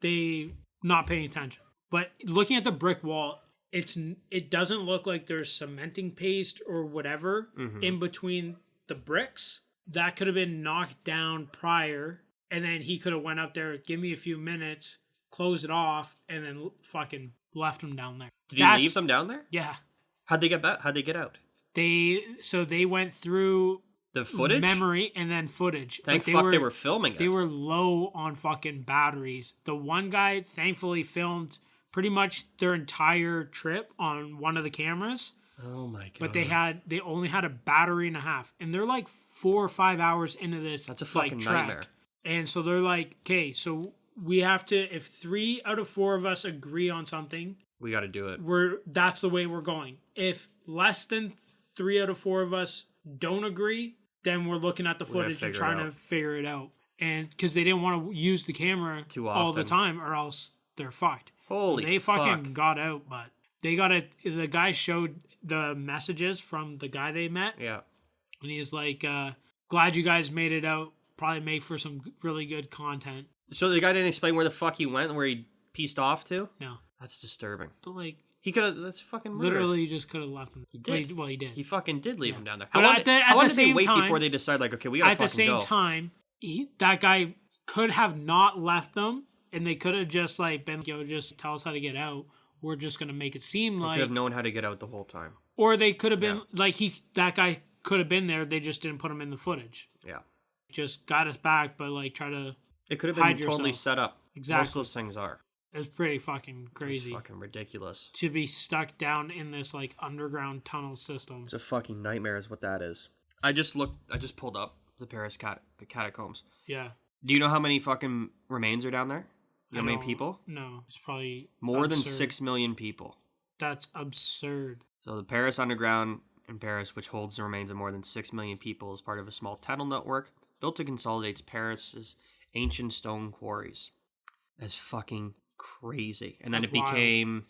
Speaker 1: They not paying attention. But looking at the brick wall, it doesn't look like there's cementing paste or whatever
Speaker 2: Mhm.
Speaker 1: in between the bricks. That could have been knocked down prior, and then he could have went up there, give me a few minutes, close it off, and then fucking left them down there.
Speaker 2: Did he leave them down there?
Speaker 1: Yeah.
Speaker 2: How'd they get back? How'd they get out?
Speaker 1: They went through
Speaker 2: The footage?
Speaker 1: memory and then footage.
Speaker 2: Thank
Speaker 1: But
Speaker 2: fuck they were filming it.
Speaker 1: They were low on fucking batteries. The one guy thankfully filmed pretty much their entire trip on one of the cameras.
Speaker 2: Oh my god.
Speaker 1: But they only had a battery and a half, and they're like 4 or 5 hours into this.
Speaker 2: That's a fucking
Speaker 1: trek.
Speaker 2: nightmare.
Speaker 1: And so they're like, okay, so we have to. If 3 out of 4 of us agree on something,
Speaker 2: We got to do it.
Speaker 1: that's the way we're going. If less than 3 out of 4 of us don't agree, then we're looking at the footage and trying to figure it out. And because they didn't want to use the camera
Speaker 2: Too
Speaker 1: all the
Speaker 2: often.
Speaker 1: time, or else they're fucked.
Speaker 2: Holy
Speaker 1: They
Speaker 2: fuck.
Speaker 1: fucking got out, but they got it. The guy showed the messages from the guy they met,
Speaker 2: Yeah.
Speaker 1: and he's like, "Glad you guys made it out. Probably make for some really good content."
Speaker 2: So the guy didn't explain where the fuck he went and where he pieced off to?
Speaker 1: No,
Speaker 2: That's disturbing.
Speaker 1: but like
Speaker 2: He could have. That's fucking murder.
Speaker 1: literally, you just could have left him.
Speaker 2: He did.
Speaker 1: Well, he did.
Speaker 2: He fucking did leave him down there.
Speaker 1: But
Speaker 2: How long
Speaker 1: at
Speaker 2: did,
Speaker 1: the-
Speaker 2: how
Speaker 1: at
Speaker 2: long
Speaker 1: the
Speaker 2: did they
Speaker 1: same
Speaker 2: wait
Speaker 1: time-
Speaker 2: before they decide, like, okay, we gotta
Speaker 1: At the
Speaker 2: fucking
Speaker 1: same
Speaker 2: go?
Speaker 1: time, that guy could have not left them, and they could have just like been, yo, just tell us how to get out. We're just gonna make it seem
Speaker 2: They
Speaker 1: like,
Speaker 2: could have known how to get out the whole time.
Speaker 1: or they could have been like that guy could have been there. They just didn't put him in the footage.
Speaker 2: Yeah.
Speaker 1: Just got us back, but like try to.
Speaker 2: It could have been
Speaker 1: Hide
Speaker 2: totally
Speaker 1: yourself.
Speaker 2: set up.
Speaker 1: Exactly.
Speaker 2: Most of those things are.
Speaker 1: It's pretty fucking crazy
Speaker 2: It's fucking ridiculous.
Speaker 1: to be stuck down in this like underground tunnel system.
Speaker 2: It's a fucking nightmare is what that is. I just pulled up the Paris catacombs.
Speaker 1: Yeah.
Speaker 2: Do you know how many fucking remains are down there? You know how many
Speaker 1: don't-
Speaker 2: people?
Speaker 1: No, it's probably
Speaker 2: More than
Speaker 1: absurd.
Speaker 2: 6 million people.
Speaker 1: That's absurd.
Speaker 2: So the Paris Underground in Paris, which holds the remains of more than 6 million people, is part of a small tunnel network built to consolidate Paris's ancient stone quarries. That's fucking crazy. And then
Speaker 1: That's
Speaker 2: it
Speaker 1: wild.
Speaker 2: became...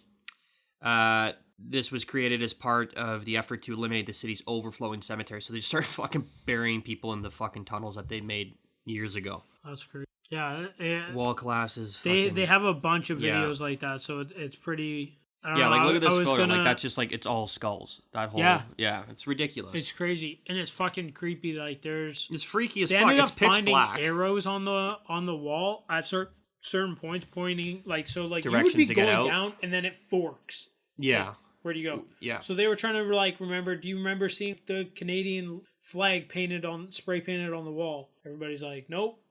Speaker 2: this was created as part of the effort to eliminate the city's overflowing cemetery. So they just started fucking burying people in the fucking tunnels that they made years ago.
Speaker 1: That's crazy. Yeah,
Speaker 2: Wall collapses.
Speaker 1: they
Speaker 2: fucking-
Speaker 1: have a bunch of
Speaker 2: Yeah.
Speaker 1: videos like that, so it's pretty. I don't
Speaker 2: Yeah,
Speaker 1: know,
Speaker 2: like look
Speaker 1: I-
Speaker 2: at this
Speaker 1: I was
Speaker 2: photo.
Speaker 1: gonna-
Speaker 2: Like that's just like it's all skulls. That whole
Speaker 1: Yeah.
Speaker 2: it's ridiculous.
Speaker 1: It's crazy and it's fucking creepy. Like there's
Speaker 2: It's freaky as
Speaker 1: they
Speaker 2: fuck.
Speaker 1: ended
Speaker 2: It's
Speaker 1: up
Speaker 2: pitch
Speaker 1: finding
Speaker 2: black.
Speaker 1: arrows on the wall at certain points pointing like so like you would
Speaker 2: Directions
Speaker 1: be
Speaker 2: to get
Speaker 1: going
Speaker 2: out.
Speaker 1: down and then it forks.
Speaker 2: Yeah.
Speaker 1: Where do you go?
Speaker 2: Yeah.
Speaker 1: So they were trying to like remember. Do you remember seeing the Canadian flag spray painted on the wall? Everybody's like, nope.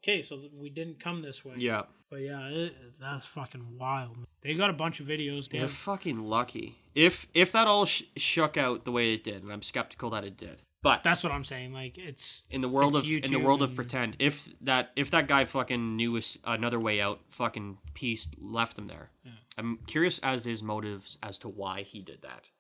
Speaker 1: Okay, so we didn't come this way.
Speaker 2: Yeah.
Speaker 1: But yeah, that's fucking wild. They got a bunch of videos. They
Speaker 2: They're
Speaker 1: have,
Speaker 2: fucking lucky. If that all shook out the way it did, and I'm skeptical that it did. But
Speaker 1: that's what I'm saying. Like it's
Speaker 2: in the world
Speaker 1: it's
Speaker 2: of
Speaker 1: YouTube
Speaker 2: pretend, if that guy fucking knew another way out, fucking left him there.
Speaker 1: Yeah.
Speaker 2: I'm curious as to his motives as to why he did that.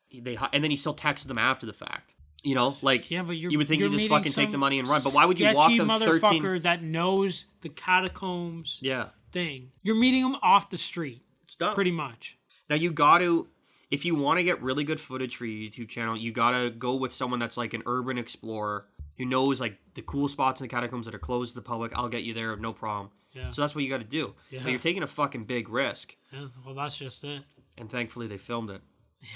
Speaker 2: And then he still texted them after the fact. You know, like
Speaker 1: yeah, but
Speaker 2: you would think
Speaker 1: you're
Speaker 2: you just
Speaker 1: meeting
Speaker 2: fucking take the
Speaker 1: some
Speaker 2: money and run. But why would you walk
Speaker 1: sketchy
Speaker 2: them 13?
Speaker 1: motherfucker that knows the catacombs
Speaker 2: Yeah,
Speaker 1: thing? You're meeting him off the street,
Speaker 2: it's dumb.
Speaker 1: pretty much.
Speaker 2: Now you got to, if you want to get really good footage for your YouTube channel, you got to go with someone that's like an urban explorer who knows like the cool spots in the catacombs that are closed to the public. I'll get you there, no problem.
Speaker 1: Yeah.
Speaker 2: So that's what you got to do.
Speaker 1: Yeah.
Speaker 2: But you're taking a fucking big risk,
Speaker 1: Yeah. Well, that's just it.
Speaker 2: and thankfully they filmed it.
Speaker 1: Yeah.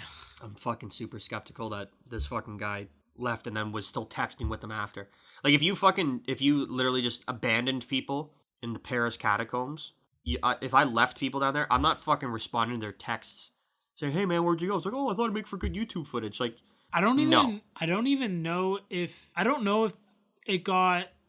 Speaker 2: I'm fucking super skeptical that this fucking guy left and then was still texting with them after. Like if you literally just abandoned people in the Paris catacombs, if I left people down there, I'm not fucking responding to their texts saying, "Hey man, where'd you go?" It's like, "Oh, I thought I'd make for good YouTube footage." Like,
Speaker 1: I don't even
Speaker 2: No.
Speaker 1: know if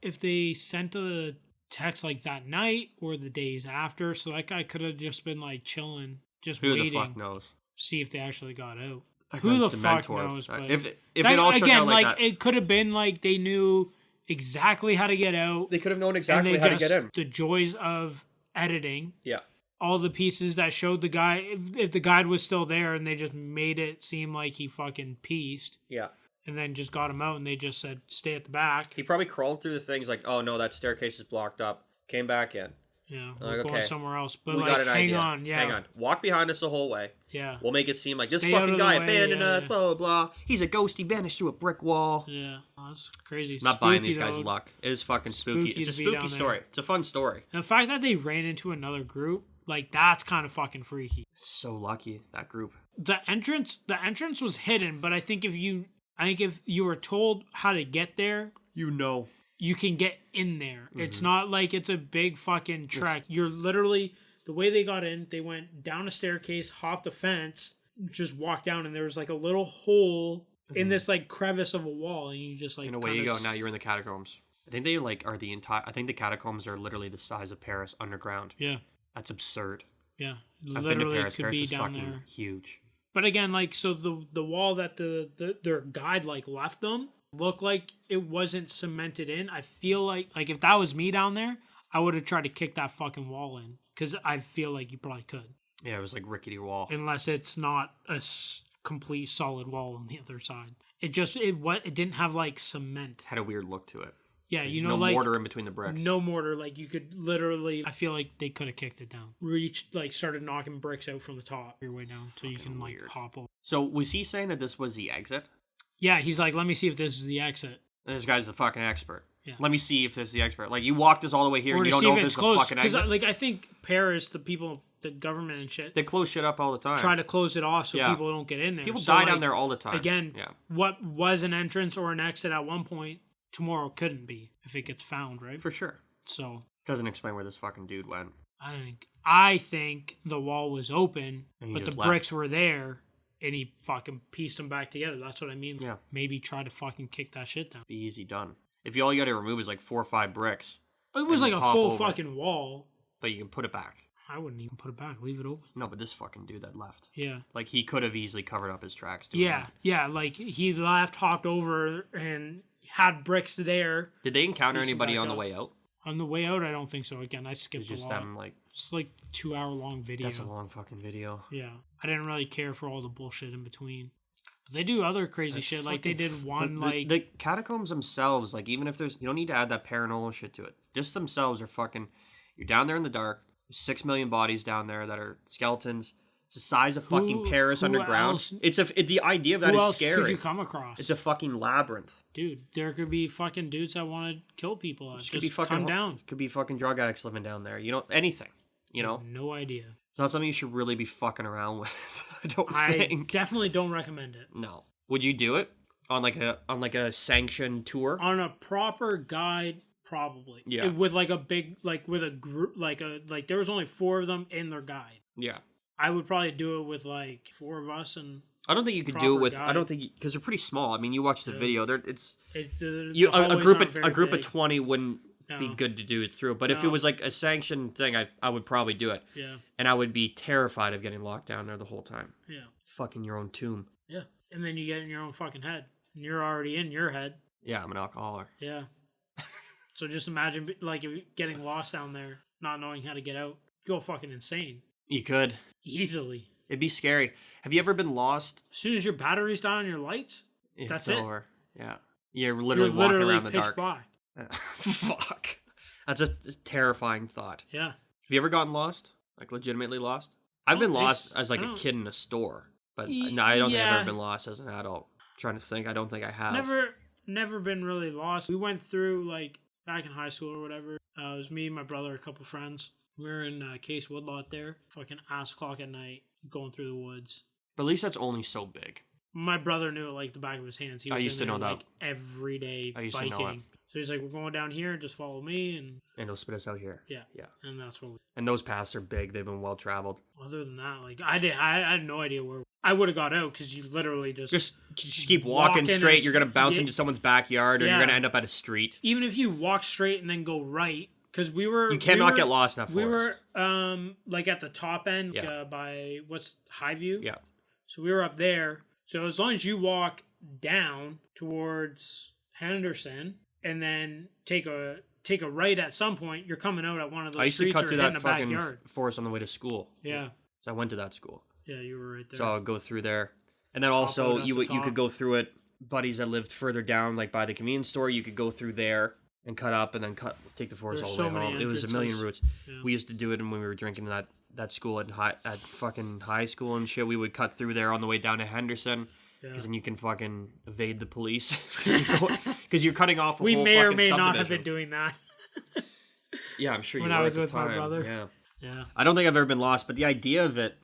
Speaker 1: if they sent a text like that night or the days after. So that guy could have just been like chilling, just
Speaker 2: who
Speaker 1: waiting,
Speaker 2: the fuck knows?
Speaker 1: see if they actually got out.
Speaker 2: That
Speaker 1: Who the
Speaker 2: guy's
Speaker 1: fuck
Speaker 2: dementor.
Speaker 1: knows? But
Speaker 2: If
Speaker 1: that-
Speaker 2: it all shook
Speaker 1: again,
Speaker 2: out like that,
Speaker 1: it could have been like they knew exactly how to get out.
Speaker 2: they could have known
Speaker 1: and
Speaker 2: exactly
Speaker 1: they
Speaker 2: how to
Speaker 1: just,
Speaker 2: get in.
Speaker 1: the joys of editing.
Speaker 2: Yeah.
Speaker 1: All the pieces that showed the guy, if the guide was still there, and they just made it seem like he fucking pieced,
Speaker 2: Yeah.
Speaker 1: and then just got him out, and they just said, "Stay at the back."
Speaker 2: He probably crawled through the things like, "Oh no, that staircase is blocked up." Came back in.
Speaker 1: Yeah,
Speaker 2: Like,
Speaker 1: we're going
Speaker 2: okay,
Speaker 1: somewhere else. But
Speaker 2: We
Speaker 1: like,
Speaker 2: got an
Speaker 1: hang
Speaker 2: idea.
Speaker 1: on, yeah,
Speaker 2: Hang on. Walk behind us the whole way.
Speaker 1: yeah,
Speaker 2: We'll make it seem like this
Speaker 1: Stay out
Speaker 2: fucking
Speaker 1: of the
Speaker 2: guy
Speaker 1: way,
Speaker 2: abandoned us,
Speaker 1: yeah.
Speaker 2: blah, blah, blah. He's a ghost. He vanished through a brick wall.
Speaker 1: yeah. Oh, that's crazy.
Speaker 2: I'm not buying
Speaker 1: Spooky,
Speaker 2: these guys'
Speaker 1: though.
Speaker 2: luck. It is fucking spooky.
Speaker 1: Spooky
Speaker 2: It's a
Speaker 1: to be
Speaker 2: spooky
Speaker 1: down
Speaker 2: story.
Speaker 1: there.
Speaker 2: It's a fun story.
Speaker 1: And the fact that they ran into another group, like that's kind of fucking freaky.
Speaker 2: So lucky, that group.
Speaker 1: The entrance was hidden, but I think if you were told how to get there,
Speaker 2: You know.
Speaker 1: you can get in there.
Speaker 2: Mm-hmm.
Speaker 1: It's not like it's a big fucking trek. You're literally, the way they got in, they went down a staircase, hopped a fence, just walked down, and there was like a little hole in this like crevice of a wall, and you just like
Speaker 2: And away you
Speaker 1: kinda
Speaker 2: go. Now you're in the catacombs. I think they like are the entire. I think the catacombs are literally the size of Paris underground.
Speaker 1: Yeah,
Speaker 2: That's absurd.
Speaker 1: yeah.
Speaker 2: I've been to
Speaker 1: Literally
Speaker 2: Paris.
Speaker 1: could
Speaker 2: Paris
Speaker 1: be
Speaker 2: is
Speaker 1: down
Speaker 2: fucking
Speaker 1: there.
Speaker 2: huge.
Speaker 1: But again, like, so the wall that their guide like left them looked like it wasn't cemented in. I feel like if that was me down there, I would have tried to kick that fucking wall in, because I feel like you probably could,
Speaker 2: Yeah, it was like rickety wall.
Speaker 1: unless it's not a complete solid wall on the other side. It didn't have like cement.
Speaker 2: Had a weird look to it.
Speaker 1: Yeah,
Speaker 2: There's
Speaker 1: you know,
Speaker 2: no
Speaker 1: like
Speaker 2: mortar in between the bricks.
Speaker 1: no mortar. Like you could literally, I feel like they could have kicked it down, reached, like started knocking bricks out from the top your way down, so you can like
Speaker 2: weird.
Speaker 1: hop over.
Speaker 2: So was he saying that this was the exit?
Speaker 1: Yeah, he's like, let me see if this is the exit.
Speaker 2: And this guy's the fucking expert.
Speaker 1: Yeah.
Speaker 2: Let me see if this is the expert. Like, you walked us all the way here
Speaker 1: Or
Speaker 2: and you
Speaker 1: to
Speaker 2: don't
Speaker 1: see
Speaker 2: know
Speaker 1: if
Speaker 2: if
Speaker 1: it's
Speaker 2: this is the
Speaker 1: closed.
Speaker 2: fucking
Speaker 1: Because
Speaker 2: exit?
Speaker 1: like I think Paris, the people, the government and shit,
Speaker 2: They close shit up all the time.
Speaker 1: try to close it off so
Speaker 2: Yeah.
Speaker 1: people don't get in there.
Speaker 2: People
Speaker 1: So,
Speaker 2: die down
Speaker 1: like,
Speaker 2: there all the time.
Speaker 1: Again,
Speaker 2: Yeah.
Speaker 1: what was an entrance or an exit at one point, tomorrow couldn't be if it gets found, right?
Speaker 2: For sure.
Speaker 1: So
Speaker 2: Doesn't explain where this fucking dude went.
Speaker 1: I think the wall was open,
Speaker 2: And he
Speaker 1: but the
Speaker 2: just left.
Speaker 1: bricks were there, and he fucking pieced them back together. That's what I mean.
Speaker 2: Yeah.
Speaker 1: Maybe try to fucking kick that shit down.
Speaker 2: Be easy done. If all you got to remove is like 4 or 5 bricks,
Speaker 1: It was
Speaker 2: And
Speaker 1: like a
Speaker 2: hop
Speaker 1: full
Speaker 2: over it.
Speaker 1: fucking wall.
Speaker 2: but you can put it back.
Speaker 1: I wouldn't even put it back. Leave it open.
Speaker 2: No, but this fucking dude that left.
Speaker 1: Yeah.
Speaker 2: Like, he could have easily covered up his tracks doing
Speaker 1: Yeah.
Speaker 2: that.
Speaker 1: Yeah. Like he left, hopped over, and had bricks there.
Speaker 2: Did they encounter
Speaker 1: Piece 'em
Speaker 2: anybody
Speaker 1: back
Speaker 2: on the
Speaker 1: up.
Speaker 2: way out?
Speaker 1: On the way out, I don't think so. Again, I
Speaker 2: It
Speaker 1: skipped
Speaker 2: was
Speaker 1: a
Speaker 2: just
Speaker 1: lot.
Speaker 2: them, like,
Speaker 1: It's like 2 hour long video.
Speaker 2: that's a long fucking video.
Speaker 1: Yeah. I didn't really care for all the bullshit in between. But they do other crazy
Speaker 2: That's
Speaker 1: shit. Like they
Speaker 2: fucking
Speaker 1: did one
Speaker 2: the catacombs themselves, like, even if there's, you don't need to add that paranormal shit to it. Just themselves are fucking, you're down there in the dark. There's 6 million bodies down there that are skeletons. It's the size of fucking Paris
Speaker 1: who
Speaker 2: underground.
Speaker 1: else-
Speaker 2: The idea of that
Speaker 1: who
Speaker 2: is
Speaker 1: else
Speaker 2: scary.
Speaker 1: could you come across?
Speaker 2: It's a fucking labyrinth.
Speaker 1: Dude, there could be fucking dudes that want to kill people.
Speaker 2: It
Speaker 1: Just
Speaker 2: could be fucking
Speaker 1: come down.
Speaker 2: Could be fucking drug addicts living down there. You know, anything. You know,
Speaker 1: No idea.
Speaker 2: it's not something you should really be fucking around with. I don't
Speaker 1: I
Speaker 2: think.
Speaker 1: definitely don't recommend it.
Speaker 2: No. Would you do it on like a sanctioned tour?
Speaker 1: On a proper guide, probably.
Speaker 2: Yeah.
Speaker 1: With like a big, like with a group, like there was only 4 of them in their guide.
Speaker 2: Yeah.
Speaker 1: I would probably do it with like 4 of us, and
Speaker 2: I don't think you could do it
Speaker 1: Proper
Speaker 2: with.
Speaker 1: guide.
Speaker 2: I don't think because they're pretty small. I mean, you watch the
Speaker 1: Yeah.
Speaker 2: video. It's
Speaker 1: the
Speaker 2: you a
Speaker 1: hallway's
Speaker 2: group
Speaker 1: not
Speaker 2: of
Speaker 1: very
Speaker 2: a group of
Speaker 1: big.
Speaker 2: 20 wouldn't be
Speaker 1: No.
Speaker 2: good to do it through. But if it
Speaker 1: No.
Speaker 2: was like a sanctioned thing, I would probably do it.
Speaker 1: Yeah,
Speaker 2: And I would be terrified of getting locked down there the whole time.
Speaker 1: yeah,
Speaker 2: Fucking your own tomb.
Speaker 1: yeah. And then you get in your own fucking head, and you're already in your head.
Speaker 2: Yeah, I'm an alcoholic.
Speaker 1: Yeah. So just imagine like if you're getting lost down there, not knowing how to get out. You go fucking insane
Speaker 2: You could.
Speaker 1: easily.
Speaker 2: It'd be scary. Have you ever been lost?
Speaker 1: As soon as your battery's down on your lights, That's
Speaker 2: It's
Speaker 1: it.
Speaker 2: over. Yeah. You're literally
Speaker 1: you're
Speaker 2: walking
Speaker 1: literally
Speaker 2: around the
Speaker 1: pitch
Speaker 2: dark.
Speaker 1: black.
Speaker 2: Fuck. That's a terrifying thought.
Speaker 1: Yeah.
Speaker 2: Have you ever gotten lost? Like legitimately lost? I've been
Speaker 1: don't think
Speaker 2: lost
Speaker 1: so.
Speaker 2: as like
Speaker 1: I
Speaker 2: a
Speaker 1: don't-
Speaker 2: kid in a store, but
Speaker 1: Ye-
Speaker 2: no, I don't think I've
Speaker 1: yeah.
Speaker 2: ever been lost as an adult. Trying to think, I don't think I have.
Speaker 1: Never been really lost. We went through like back in high school or whatever. It was me, my brother, a couple friends. We were in Case Woodlot there. Fucking ass o'clock at night, going through the woods.
Speaker 2: But at least that's only so big.
Speaker 1: My brother knew it like the back of his hands. He
Speaker 2: I
Speaker 1: was
Speaker 2: used
Speaker 1: in
Speaker 2: to know
Speaker 1: there,
Speaker 2: that.
Speaker 1: like, every day
Speaker 2: I used to
Speaker 1: biking.
Speaker 2: know it.
Speaker 1: So he's like, "We're going down here. Just follow me." And
Speaker 2: And it'll spit us out here.
Speaker 1: yeah,
Speaker 2: Yeah.
Speaker 1: and that's what.
Speaker 2: And those paths are big. They've been well traveled.
Speaker 1: Other than that, like I had no idea where I would have got out because you literally just
Speaker 2: Just keep walking
Speaker 1: Walking
Speaker 2: straight.
Speaker 1: and-
Speaker 2: You're gonna bounce
Speaker 1: yeah.
Speaker 2: into someone's backyard, or you're
Speaker 1: Yeah.
Speaker 2: gonna end up at a street.
Speaker 1: even if you walk straight and then go right, because we were
Speaker 2: You cannot
Speaker 1: we
Speaker 2: get
Speaker 1: were,
Speaker 2: lost in that
Speaker 1: We
Speaker 2: forest.
Speaker 1: were like at the top end
Speaker 2: Yeah.
Speaker 1: by what's Highview.
Speaker 2: Yeah.
Speaker 1: So we were up there. So as long as you walk down towards Henderson and then take a right at some point, you're coming out at one of those
Speaker 2: I used to
Speaker 1: streets
Speaker 2: cut
Speaker 1: or
Speaker 2: through
Speaker 1: hitting
Speaker 2: that
Speaker 1: a
Speaker 2: fucking
Speaker 1: backyard.
Speaker 2: forest on the way to school.
Speaker 1: Yeah.
Speaker 2: So I went to that school.
Speaker 1: Yeah, you were right there.
Speaker 2: So I'll go through there. And then
Speaker 1: Hop
Speaker 2: also
Speaker 1: out at
Speaker 2: you
Speaker 1: the
Speaker 2: could
Speaker 1: top.
Speaker 2: go through it. Buddies that lived further down, like by the convenience store, you could go through there and cut up and then take the forest
Speaker 1: There's
Speaker 2: all the
Speaker 1: so
Speaker 2: way
Speaker 1: many
Speaker 2: home. It was a million
Speaker 1: entrances.
Speaker 2: routes.
Speaker 1: Yeah.
Speaker 2: We used to do it when we were drinking that school at fucking high school and shit. We would cut through there on the way down to Henderson.
Speaker 1: Yeah.
Speaker 2: Because then you can fucking evade the police. Because you're cutting off a
Speaker 1: We
Speaker 2: whole
Speaker 1: may or
Speaker 2: fucking
Speaker 1: may not have
Speaker 2: subdivision.
Speaker 1: been doing that.
Speaker 2: Yeah, I'm sure
Speaker 1: when
Speaker 2: you
Speaker 1: I
Speaker 2: were
Speaker 1: was
Speaker 2: at the
Speaker 1: with my
Speaker 2: time.
Speaker 1: brother.
Speaker 2: Yeah.
Speaker 1: Yeah.
Speaker 2: I don't think I've ever been lost, but the idea of it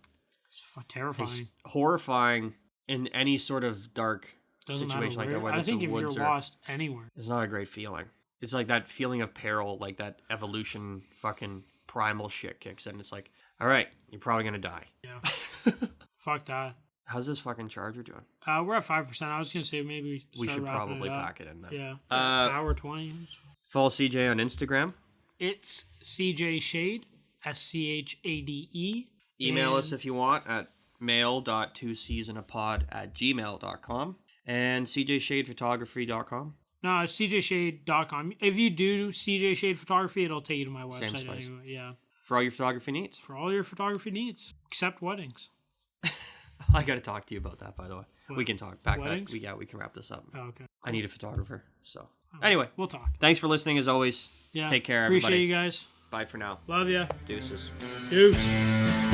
Speaker 1: It's terrifying.
Speaker 2: is horrifying in any sort of dark
Speaker 1: Doesn't
Speaker 2: situation like
Speaker 1: matter
Speaker 2: that.
Speaker 1: where.
Speaker 2: Whether
Speaker 1: I
Speaker 2: it's
Speaker 1: think
Speaker 2: in
Speaker 1: if you're
Speaker 2: woods or
Speaker 1: lost anywhere,
Speaker 2: it's not a great feeling. It's like that feeling of peril, like that evolution fucking primal shit kicks in. It's like, all right, you're probably gonna die.
Speaker 1: yeah. Fuck that.
Speaker 2: How's this fucking charger doing?
Speaker 1: We're at 5%. I was gonna say maybe
Speaker 2: We
Speaker 1: start
Speaker 2: should
Speaker 1: wrapping
Speaker 2: probably
Speaker 1: it up.
Speaker 2: pack it in then.
Speaker 1: Yeah.
Speaker 2: Uh,
Speaker 1: Hour 20.
Speaker 2: Follow CJ on Instagram.
Speaker 1: It's CJ Shade, SCHADE.
Speaker 2: Email us if you want at mail.2seasonapod@gmail.com, and cjshadephotography.com.
Speaker 1: No, it's cjshade.com. If you do CJ Shade Photography, it'll take you to my
Speaker 2: Same
Speaker 1: website
Speaker 2: spice.
Speaker 1: anyway. Yeah.
Speaker 2: For all your photography needs.
Speaker 1: For all your photography needs, except weddings.
Speaker 2: I got to talk to you about that, by the way.
Speaker 1: What?
Speaker 2: We can talk back.
Speaker 1: Weddings?
Speaker 2: We can wrap this up.
Speaker 1: Oh, okay.
Speaker 2: I need a photographer. So, anyway,
Speaker 1: We'll talk.
Speaker 2: thanks for listening as always.
Speaker 1: Yeah.
Speaker 2: Take care,
Speaker 1: Appreciate
Speaker 2: everybody.
Speaker 1: you guys.
Speaker 2: Bye for now.
Speaker 1: Love ya.
Speaker 2: Deuces.
Speaker 1: Deuce.